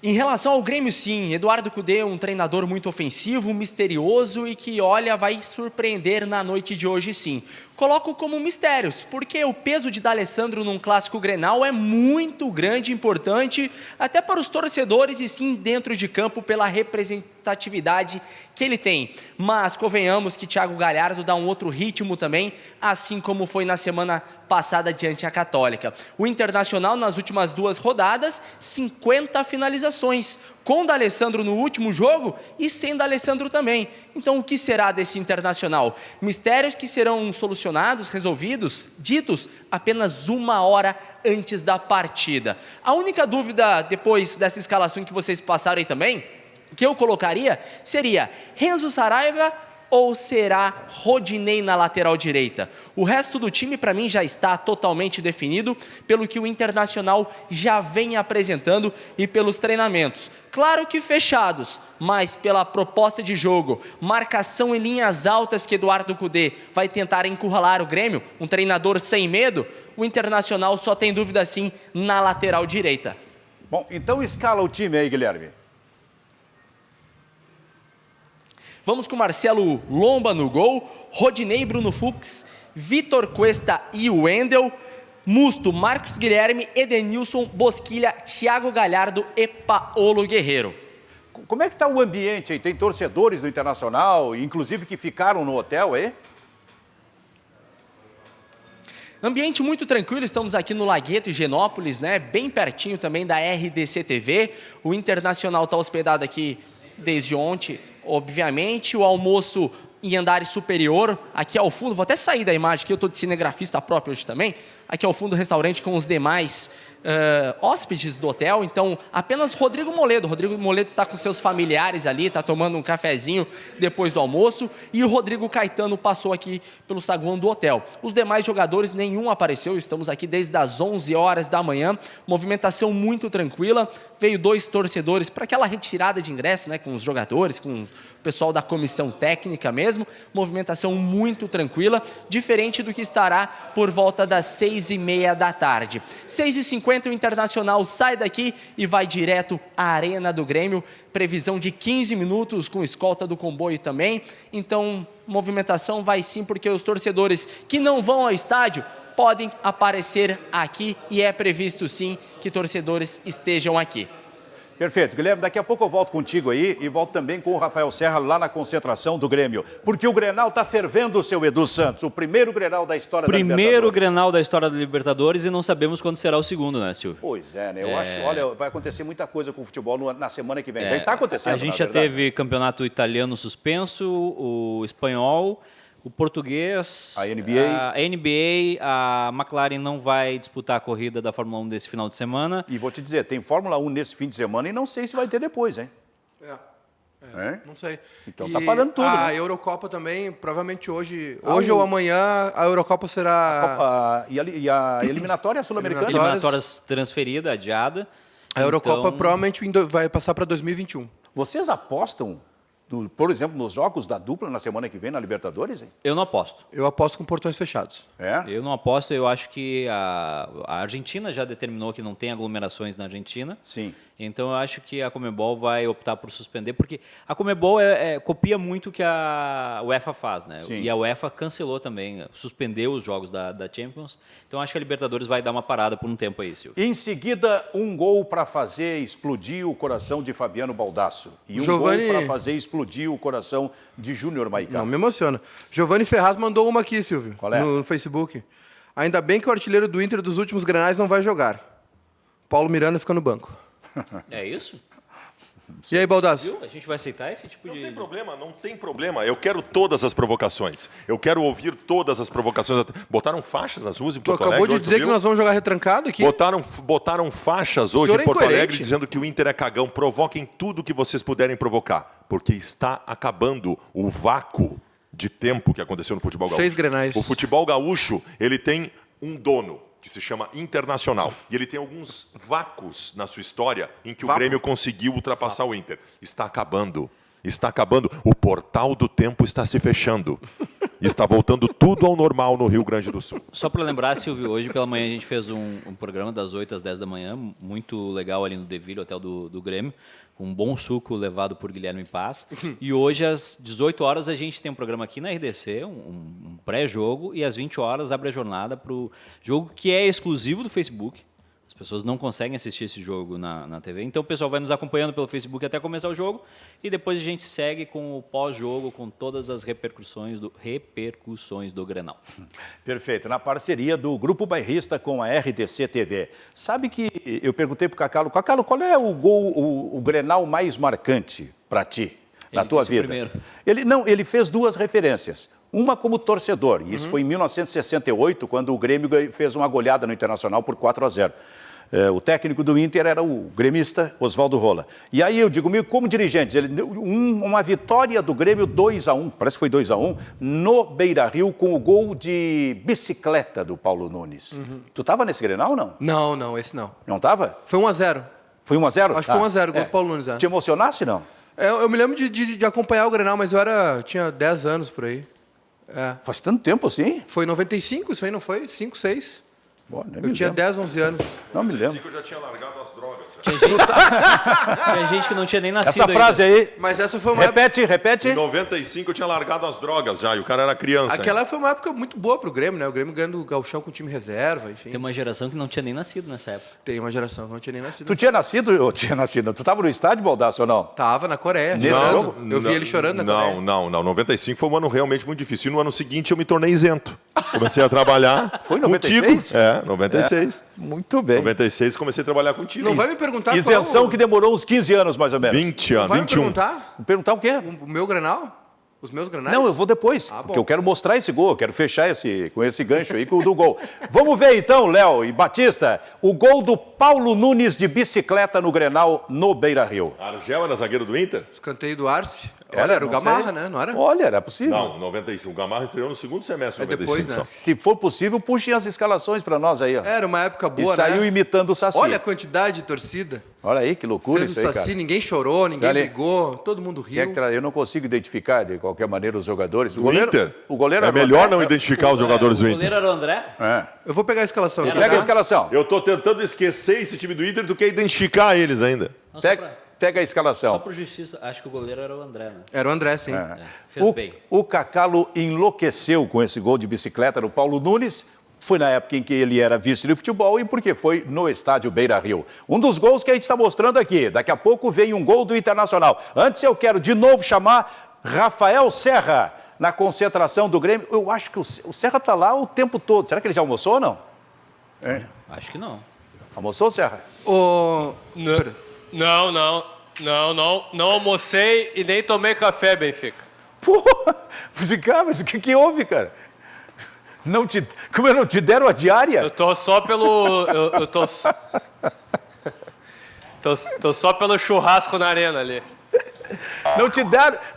Em relação ao Grêmio, sim, Eduardo Cudê é um treinador muito ofensivo, misterioso e que, olha, vai surpreender na noite de hoje, sim. Coloco como mistérios, porque o peso de D'Alessandro num clássico Grenal é muito grande e importante, até para os torcedores e sim dentro de campo pela representatividade que ele tem. Mas convenhamos que Thiago Galhardo dá um outro ritmo também, assim como foi na semana passada diante a Católica. O Internacional, nas últimas 2 rodadas, 50 finalizações, com D'Alessandro no último jogo e sem D'Alessandro também. Então, o que será desse Internacional? Mistérios que serão solucionados, resolvidos, ditos apenas 1 hora antes da partida. A única dúvida depois dessa escalação que vocês passaram aí também, que eu colocaria, seria Renzo Saraiva ou será Rodinei na lateral direita? O resto do time, para mim, já está totalmente definido pelo que o Internacional já vem apresentando e pelos treinamentos. Claro que fechados, mas pela proposta de jogo, marcação em linhas altas que Eduardo Cudê vai tentar encurralar o Grêmio, um treinador sem medo, o Internacional só tem dúvida sim na lateral direita. Bom, então escala o time aí, Guilherme. Vamos com Marcelo Lomba no gol, Rodinei, Bruno Fux, Vitor Cuesta e Wendel, Musto, Marcos Guilherme, Edenilson, Bosquilha, Thiago Galhardo e Paolo Guerreiro. Como é que está o ambiente aí? Tem torcedores do Internacional, inclusive que ficaram no hotel aí? Ambiente muito tranquilo, estamos aqui no Lagueto, Higienópolis, né? Bem pertinho também da RDC TV. O Internacional está hospedado aqui desde ontem, obviamente. O almoço em andar superior, aqui ao fundo, vou até sair da imagem, que eu estou de cinegrafista próprio hoje também, aqui ao fundo do restaurante com os demais hóspedes do hotel, então apenas Rodrigo Moledo está com seus familiares ali, está tomando um cafezinho depois do almoço, e o Rodrigo Caetano passou aqui pelo saguão do hotel. Os demais jogadores, nenhum apareceu, estamos aqui desde as 11 horas da manhã, movimentação muito tranquila, veio 2 torcedores para aquela retirada de ingresso, né, com os jogadores, com o pessoal da comissão técnica mesmo, movimentação muito tranquila, diferente do que estará por volta das 6h30 da tarde. 6h50 o Internacional sai daqui e vai direto à Arena do Grêmio, previsão de 15 minutos com escolta do comboio também, então movimentação vai sim, porque os torcedores que não vão ao estádio podem aparecer aqui e é previsto sim que torcedores estejam aqui. Perfeito. Guilherme, daqui a pouco eu volto contigo aí e volto também com o Rafael Serra lá na concentração do Grêmio. Porque o Grenal está fervendo, seu Edu Santos. O primeiro Grenal da história da Libertadores. Primeiro Grenal da história da Libertadores e não sabemos quando será o segundo, né, Silvio? Pois é, né? Eu acho, olha, vai acontecer muita coisa com o futebol na semana que vem. Já está acontecendo, a gente já teve campeonato italiano suspenso, o espanhol, o português, a NBA, a McLaren não vai disputar a corrida da Fórmula 1 desse final de semana. E vou te dizer, tem Fórmula 1 nesse fim de semana e não sei se vai ter depois, hein? Não sei. Então tá parando tudo, A né? Eurocopa também, provavelmente hoje ou amanhã, a Eurocopa será... E a eliminatória sul-americana? Eliminatórias transferida, adiada. A Eurocopa provavelmente vai passar para 2021. Vocês apostam, por exemplo, nos jogos da dupla na semana que vem na Libertadores, hein? Eu não aposto. Eu aposto com portões fechados. É? Eu não aposto, eu acho que a Argentina já determinou que não tem aglomerações na Argentina. Sim. Então eu acho que a Conmebol vai optar por suspender, porque a Conmebol copia muito o que a UEFA faz, né? Sim. E a UEFA cancelou também, suspendeu os jogos da Champions. Então acho que a Libertadores vai dar uma parada por um tempo aí, Silvio. Em seguida, um gol para fazer explodir o coração de Fabiano Baldasso. E um Giovani... gol para fazer explodir o coração de Júnior Maicá. Não me emociona. Giovani Ferraz mandou uma aqui, Silvio. Qual é? No Facebook. Ainda bem que o artilheiro do Inter dos últimos Grenais não vai jogar. Paulo Miranda fica no banco. É isso? E aí, Baldasso? Viu? A gente vai aceitar esse tipo Não de... tem problema, não tem problema. Eu quero todas as provocações. Eu quero ouvir todas as provocações. Botaram faixas nas ruas em Tu Porto acabou Alegre. de dizer que nós vamos jogar retrancado aqui? Botaram faixas hoje senhor em é Porto incoerente. Alegre dizendo que o Inter é cagão. Provoquem tudo que vocês puderem provocar, porque está acabando o vácuo de tempo que aconteceu no futebol gaúcho. 6 Grenais. O futebol gaúcho, ele tem um dono que se chama Internacional. E ele tem alguns vácuos na sua história em que o Grêmio conseguiu ultrapassar o Inter. Está acabando. Está acabando. O portal do tempo está se fechando. Está voltando tudo ao normal no Rio Grande do Sul. Só para lembrar, Silvio, hoje pela manhã a gente fez um programa das 8 às 10 da manhã, muito legal ali no Deville, hotel do Grêmio, com um bom suco levado por Guilherme Paz. E hoje às 18 horas a gente tem um programa aqui na RDC, um pré-jogo, e às 20 horas abre a jornada para o jogo que é exclusivo do Facebook. As pessoas não conseguem assistir esse jogo na TV. Então o pessoal vai nos acompanhando pelo Facebook até começar o jogo. E depois a gente segue com o pós-jogo, com todas as repercussões do Grenal. Perfeito. Na parceria do Grupo Bairrista com a RDC TV. Sabe que eu perguntei para o Cacalo, Cacalo, qual é o gol, o Grenal mais marcante para ti, na tua disse o vida? primeiro. Ele fez duas referências. Uma como torcedor, e isso foi em 1968, quando o Grêmio fez uma goleada no Internacional por 4-0. O técnico do Inter era o gremista Oswaldo Rola. E aí eu digo, como dirigente, uma vitória do Grêmio 2-1, parece que foi 2-1, no Beira-Rio, com o gol de bicicleta do Paulo Nunes. Tu estava nesse Grenal ou não? Não, esse não. Não estava? Foi 1-0. Foi 1-0? Acho que foi 1-0, gol do Paulo Nunes. Te emocionasse, não? Eu me lembro de acompanhar o Grenal, mas eu tinha 10 anos por aí. Faz tanto tempo assim? Foi em 95, isso aí não foi? 5, 6. Bom, nem Eu me tinha lembro. 10, 11 anos. Não me lembro. Eu já tinha largado as drogas. Tinha gente que não tinha nem nascido Essa frase aí, Mas essa foi uma época... repete. Em 95 eu tinha largado as drogas já, e o cara era criança. Aquela foi uma época muito boa pro Grêmio, né? O Grêmio ganhando o gauchão com time reserva, enfim. Tem uma geração que não tinha nem nascido nessa época. Tem uma geração que não tinha nem nascido. Tu tinha nascido? Eu tinha nascido. Tu estava no estádio, Baldasso, ou não? Tava na Coreia, Nesse chorando. jogo? Eu vi ele chorando na Coreia. Não. 95 foi um ano realmente muito difícil. E no ano seguinte eu me tornei isento. Comecei a trabalhar Foi em contigo. 96? 96. Muito bem. 96 comecei a trabalhar contigo. Não vai me perguntar Isenção qual... que demorou uns 15 anos, mais ou menos. 20 anos, Vai me 21. perguntar Perguntar o quê? o meu Grenal? Os meus Grenais? Não, eu vou depois, Ah, bom. porque eu quero mostrar esse gol, eu quero fechar com esse gancho aí do gol. Vamos ver então, Léo e Batista, o gol do Paulo Nunes de bicicleta no Grenal no Beira-Rio. Argel era zagueiro do Inter? Escanteio do Arce. Olha, Era o não Gamarra, sei. né? Não era? Olha, era possível. Não, 95. O Gamarra estreou no segundo semestre de É 95. depois, né? só. Se for possível, puxem as escalações para nós aí, ó. Era uma época E boa, saiu né? imitando o Saci. Olha a quantidade de torcida. Olha aí, que loucura Fez isso o aí, Saci, cara. ninguém chorou, ninguém Ali. brigou, todo mundo Quem é riu. que eu não consigo identificar de qualquer maneira os jogadores. O Inter? O goleiro é era o melhor André. não identificar os jogadores do O Inter. goleiro era o André? É. Eu vou pegar a escalação aqui. Pega a tá? escalação. Eu tô tentando esquecer esse time do Inter, tu quer identificar eles ainda. Não, Pega a só escalação. por justiça, acho que o goleiro era o André, né? Era o André, sim. Fez bem. O Cacalo enlouqueceu com esse gol de bicicleta no Paulo Nunes. Foi na época em que ele era vice de futebol e porque foi no estádio Beira-Rio. Um dos gols que a gente está mostrando aqui. Daqui a pouco vem um gol do Internacional. Antes eu quero de novo chamar Rafael Serra na concentração do Grêmio. Eu acho que o Serra está lá o tempo todo. Será que ele já almoçou ou não? Acho que não. Almoçou, Serra? Não almocei e nem tomei café, Benfica. Porra, mas o que houve, cara? Como não te deram a diária? Eu tô só pelo... Eu tô... tô só pelo churrasco na arena ali.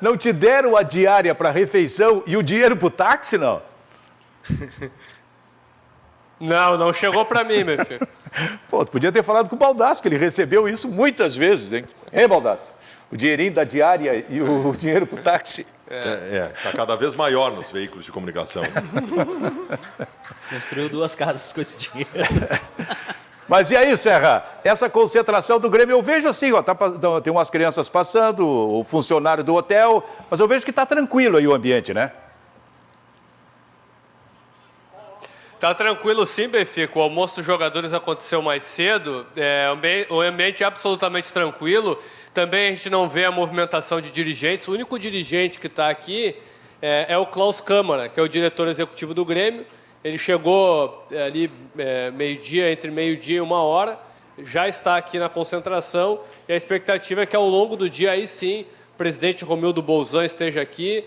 Não te deram a diária para refeição e o dinheiro pro táxi, não? Não chegou pra mim, meu filho. Pô, tu podia ter falado com o Baldasso, que ele recebeu isso muitas vezes, hein? Hein, Baldasso? O dinheirinho da diária e o dinheiro pro táxi. Tá cada vez maior nos veículos de comunicação. Construiu 2 casas com esse dinheiro. Mas e aí, Serra? Essa concentração do Grêmio, eu vejo assim, ó, tem umas crianças passando, o funcionário do hotel, mas eu vejo que tá tranquilo aí o ambiente, né? Tá tranquilo sim, Benfica. O almoço dos jogadores aconteceu mais cedo. O ambiente é absolutamente tranquilo. Também a gente não vê a movimentação de dirigentes. O único dirigente que está aqui é o Klaus Câmara, que é o diretor executivo do Grêmio. Ele chegou ali entre meio-dia e 1h. já está aqui na concentração e a expectativa é que ao longo do dia, aí sim, o presidente Romildo Bolzan esteja aqui,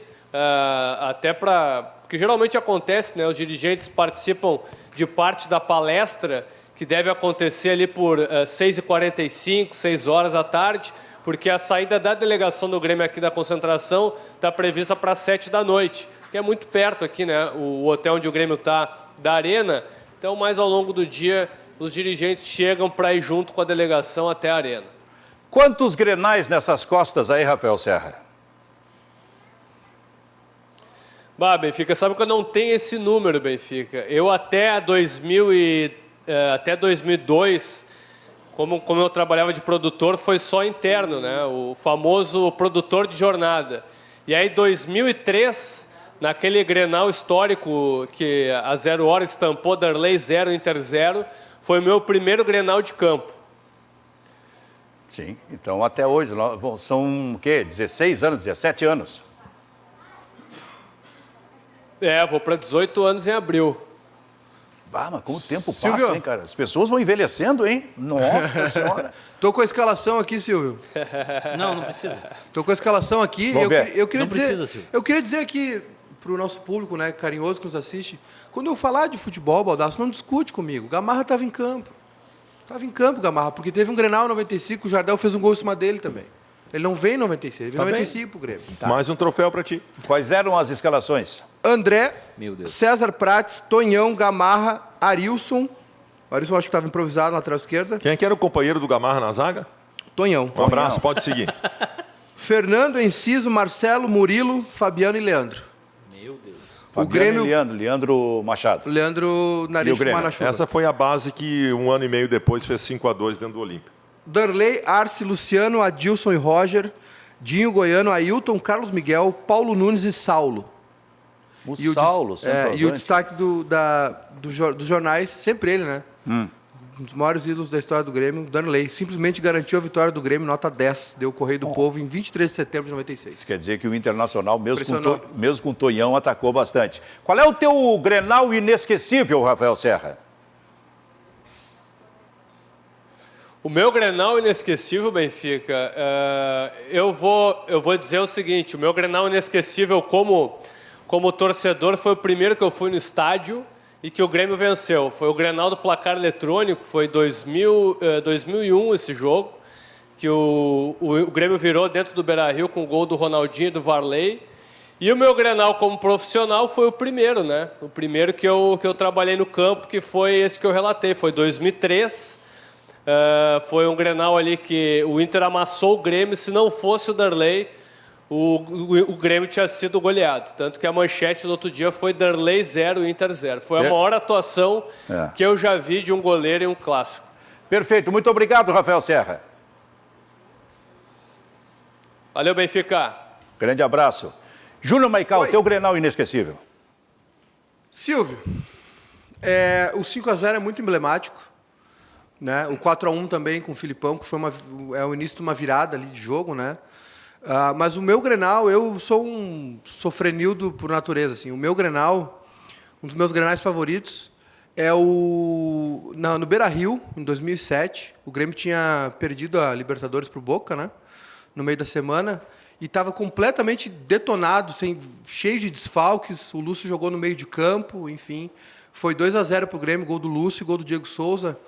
até para... Porque geralmente acontece, né? Os dirigentes participam de parte da palestra que deve acontecer ali por 6h45, 6 horas da tarde, porque a saída da delegação do Grêmio aqui da concentração está prevista para 7 da noite, que é muito perto aqui, né? O hotel onde o Grêmio está, da Arena. Então, mais ao longo do dia, os dirigentes chegam para ir junto com a delegação até a Arena. Quantos grenais nessas costas aí, Rafael Serra? Bah, Benfica, sabe que eu não tenho esse número, Benfica. Eu até 2002, como eu trabalhava de produtor, foi só interno, né? O famoso produtor de jornada. E aí, 2003, naquele Grenal histórico que a 0 hora estampou Darley 0, Inter 0, foi o meu primeiro Grenal de campo. Sim, então até hoje, são o quê? 16 anos, 17 anos? Vou para 18 anos em abril. Ah, mas como o tempo Silvio. passa, hein, cara? As pessoas vão envelhecendo, hein? Nossa Senhora. Tô com a escalação aqui, Silvio. Não precisa. Tô com a escalação aqui. Vamos ver. Eu queria Não dizer, precisa, Silvio. eu queria dizer aqui para o nosso público, né, carinhoso que nos assiste, quando eu falar de futebol, Baldasso, não discute comigo. Gamarra estava em campo. Estava em campo, Gamarra, porque teve um Grenal em 95, o Jardel fez um gol em cima dele também. Ele não veio em 96, ele veio em 95 pro Grêmio. Mais um troféu para ti. Quais eram as escalações? André, Meu Deus. César Prates, Tonhão, Gamarra, Arilson. O Arilson acho que estava improvisado na lateral esquerda. Quem é que era o companheiro do Gamarra na zaga? Tonhão. Um abraço, pode seguir. Fernando, Enciso, Marcelo, Murilo, Fabiano e Leandro. Meu Deus. Fabiano Grêmio- e Leandro Machado. Leandro E o Nariz Grêmio? Manachuva. Essa foi a base que um ano e meio depois fez 5-2 dentro do Olímpia. Darley, Arce, Luciano, Adilson e Roger, Dinho Goiano, Ailton, Carlos Miguel, Paulo Nunes e Saulo. O E Saulo, e o centroavante. destaque dos jornais, sempre ele, né? Um dos maiores ídolos da história do Grêmio, Darley. Simplesmente garantiu a vitória do Grêmio, nota 10. Deu o Correio do Povo em 23 de setembro de 96. Isso quer dizer que o Internacional, Impressionou. mesmo com o Tonhão, atacou bastante. Qual é o teu Grenal inesquecível, Rafael Serra? O meu Grenal inesquecível, Benfica, eu vou dizer o seguinte, o meu Grenal inesquecível como torcedor foi o primeiro que eu fui no estádio e que o Grêmio venceu. Foi o Grenal do placar eletrônico, foi 2001 esse jogo, que o Grêmio virou dentro do Beira-Rio com o gol do Ronaldinho e do Varley. E o meu Grenal como profissional foi o primeiro, né? O primeiro que eu trabalhei no campo, que foi esse que eu relatei, foi 2003. Foi um Grenal ali que o Inter amassou o Grêmio. Se não fosse o Darley, o Grêmio tinha sido goleado. Tanto que a manchete do outro dia foi Darley 0, Inter 0. Foi a maior atuação que eu já vi de um goleiro em um clássico. Perfeito, muito obrigado, Rafael Serra. Valeu, Benfica. Grande abraço. Júnior Maical, teu Grenal inesquecível. Silvio, o 5-0 é muito emblemático. Né? O 4-1 também com o Filipão, que foi o início de uma virada ali de jogo, né? Mas o meu Grenal, eu sou um sofrenildo por natureza, assim. O meu Grenal, um dos meus Grenais favoritos é no Beira-Rio, em 2007. O Grêmio tinha perdido a Libertadores pro Boca, né? No meio da semana, e estava completamente detonado, cheio de desfalques. O Lúcio jogou no meio de campo, enfim. Foi 2-0 pro Grêmio, gol do Lúcio e gol do Diego Souza.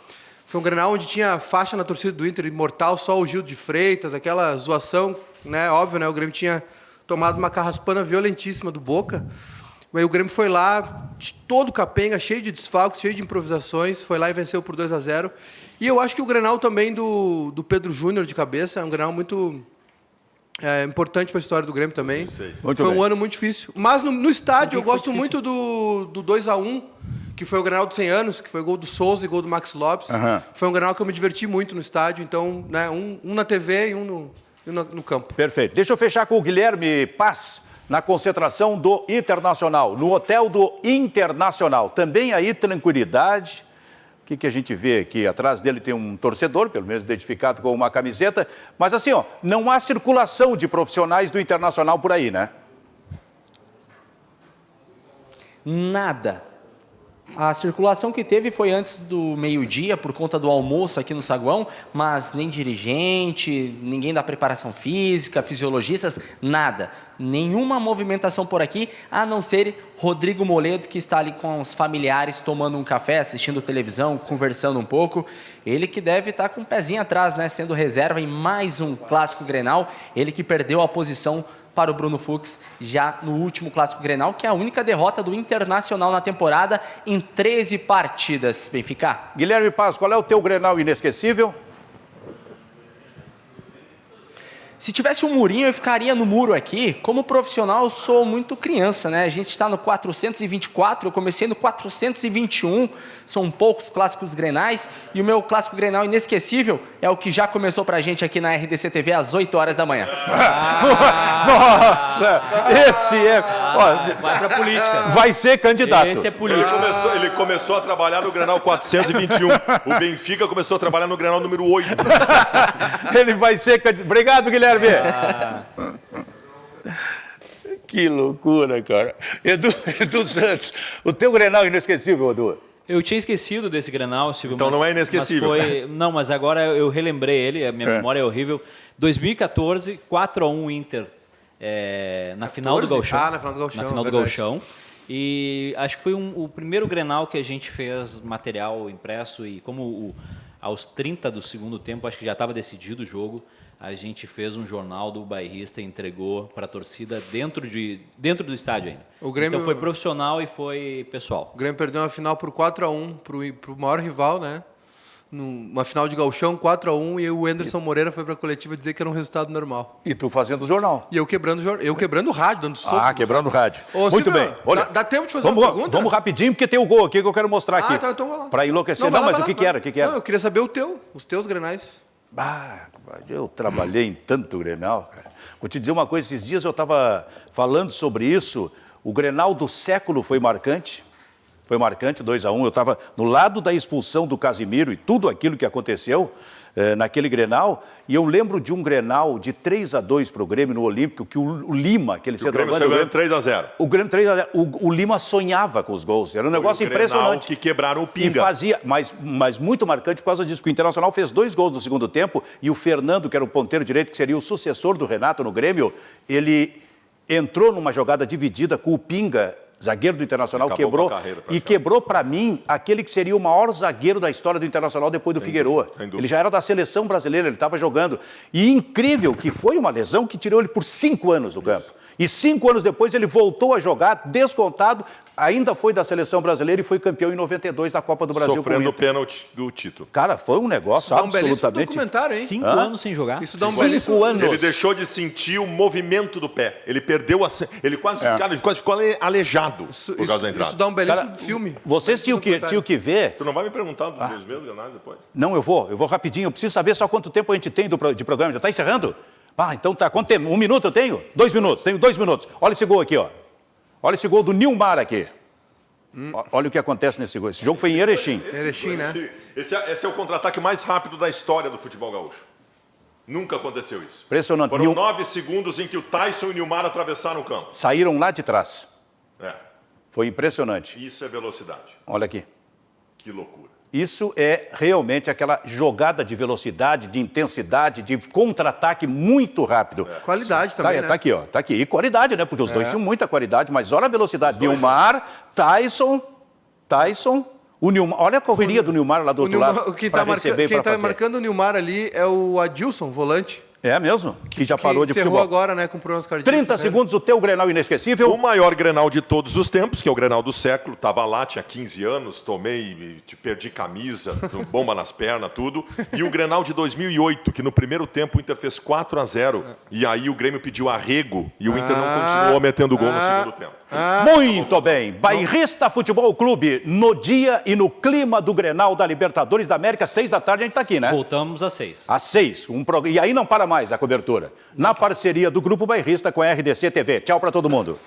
Foi um Grenal onde tinha faixa na torcida do Inter, imortal, só o Gil de Freitas, aquela zoação, né? Óbvio, né? O Grêmio tinha tomado uma carraspana violentíssima do Boca. Aí o Grêmio foi lá, todo capenga, cheio de desfalques, cheio de improvisações, foi lá e venceu por 2-0. E eu acho que o Grenal também do Pedro Júnior de cabeça é um Grenal muito importante para a história do Grêmio também. Muito Foi bem. um ano muito difícil. Mas no estádio eu gosto muito do 2-1, que foi o Grenal dos 100 anos, que foi gol do Souza e gol do Max Lopes. Foi um Grenal que eu me diverti muito no estádio. Então, né, um na TV e um no campo. Perfeito. Deixa eu fechar com o Guilherme Paz, na concentração do Internacional, no hotel do Internacional. Também aí tranquilidade. O que a gente vê aqui? Atrás dele tem um torcedor, pelo menos identificado com uma camiseta. Mas assim, não há circulação de profissionais do Internacional por aí, né? Nada. A circulação que teve foi antes do meio-dia, por conta do almoço aqui no saguão, mas nem dirigente, ninguém da preparação física, fisiologistas, nada. Nenhuma movimentação por aqui, a não ser Rodrigo Moledo, que está ali com os familiares tomando um café, assistindo televisão, conversando um pouco. Ele que deve estar com um pezinho atrás, né, sendo reserva em mais um Clássico Grenal. Ele que perdeu a posição para o Bruno Fux já no último Clássico Grenal, que é a única derrota do Internacional na temporada em 13 partidas. Benfica. Guilherme Paz, qual é o teu Grenal inesquecível? Se tivesse um murinho, eu ficaria no muro aqui. Como profissional, eu sou muito criança, né? A gente está no 424, eu comecei no 421. São poucos clássicos grenais. E o meu clássico grenal inesquecível é o que já começou pra gente aqui na RDC TV às 8 horas da manhã. Nossa, esse é... Vai pra política. Vai ser candidato. Esse é político. Ele começou a trabalhar no Grenal 421. O Benfica começou a trabalhar no Grenal número 8. Ele vai ser candidato. Obrigado, Guilherme. Que loucura, cara. Edu Santos, o teu Grenal inesquecível, Edu? Eu tinha esquecido desse Grenal, Silvio. Então não é inesquecível. Não, mas agora eu relembrei ele, a minha memória é horrível. 2014, 4-1 Inter na final do Gauchão. Ah, na final do Gauchão. Na final do verdade. Gauchão. E acho que foi o primeiro Grenal que a gente fez material impresso e como aos 30 do segundo tempo, acho que já estava decidido o jogo, a gente fez um jornal do bairrista e entregou para a torcida dentro do estádio ainda. O Grêmio... Então foi profissional e foi pessoal. O Grêmio perdeu uma final por 4-1 pro maior rival, né? Numa final de Gauchão, 4-1, e o Anderson Moreira foi pra coletiva dizer que era um resultado normal. E tu fazendo o jornal. E eu quebrando o rádio, dando soco. Ah, quebrando o rádio. Ô, Muito Silvio, bem. Olha, dá tempo de fazer uma pergunta? Vamos rapidinho, porque tem o gol aqui que eu quero mostrar aqui. Ah, então vai lá. Para enlouquecer. vai Não, lá, mas vai o que lá, era? O que era? Não, eu queria saber os teus Grenais. Ah, eu trabalhei em tanto Grenal, cara. Vou te dizer uma coisa, esses dias eu estava falando sobre isso. O Grenal do século foi marcante. Foi marcante, 2-1. Eu estava no lado da expulsão do Casimiro e tudo aquilo que aconteceu naquele Grenal. E eu lembro de um Grenal de 3-2 para o Grêmio no Olímpico, que o Lima, aquele centroavante... O Grêmio saiu ganhando 3-0. O Grêmio 3-0. O Lima sonhava com os gols. Era um negócio impressionante. Que quebraram o Pinga. E fazia, mas muito marcante por causa disso, que o Internacional fez 2 gols no segundo tempo e o Fernando, que era o ponteiro direito, que seria o sucessor do Renato no Grêmio, ele entrou numa jogada dividida com o Pinga, zagueiro do Internacional, quebrou para mim aquele que seria o maior zagueiro da história do Internacional depois do Figueroa. Ele já era da seleção brasileira, ele estava jogando. E incrível que foi uma lesão que tirou ele por 5 anos do campo. E 5 anos depois ele voltou a jogar, descontado, ainda foi da seleção brasileira e foi campeão em 92 da Copa do Brasil. Sofrendo o pênalti do título. Cara, foi um negócio absolutamente... Hein? 5 anos sem jogar. Isso dá um 5 anos. Ele deixou de sentir o movimento do pé. Ele perdeu ele quase ficou aleijado por causa da entrada. Isso dá um belíssimo filme. Vocês tinham que ver... Tu não vai me perguntar dos meus Grenais depois? Não, eu vou rapidinho. Eu preciso saber só quanto tempo a gente tem de programa. Já está encerrando? Ah, então tá. Quanto tempo? 1 minuto eu tenho? 2 minutos. Tenho 2 minutos. Olha esse gol aqui, ó. Olha esse gol do Nilmar aqui. Olha o que acontece nesse gol. Esse jogo foi em Erechim. Erechim, né? Esse é o contra-ataque mais rápido da história do futebol gaúcho. Nunca aconteceu isso. Impressionante. Foram 9 segundos em que o Tyson e o Nilmar atravessaram o campo. Saíram lá de trás. Foi impressionante. Isso é velocidade. Olha aqui. Que loucura. Isso é realmente aquela jogada de velocidade, de intensidade, de contra-ataque muito rápido. Qualidade também, né? Tá aqui, ó. Tá aqui. E qualidade, né? Porque os dois tinham muita qualidade, mas olha a velocidade. Nilmar, Tyson, o Nilmar. Olha a correria do Nilmar lá do outro lado. Quem está marcando o Nilmar ali é o Adilson, volante. É mesmo? Que já parou de futebol. Agora, né, com problemas cardíacos. 30 segundos, o teu Grenal inesquecível. O maior Grenal de todos os tempos, que é o Grenal do século. Tava lá, tinha 15 anos, perdi camisa, bomba nas pernas, tudo. E o Grenal de 2008, que no primeiro tempo o Inter fez 4-0. E aí o Grêmio pediu arrego e o Inter não continuou metendo gol no segundo tempo. Muito bem. Bairrista Futebol Clube, no dia e no clima do Grenal da Libertadores da América, 6 da tarde a gente está aqui, né? Voltamos às 6. Às 6. E aí não para mais a cobertura. Na parceria do Grupo Bairrista com a RDC TV. Tchau para todo mundo.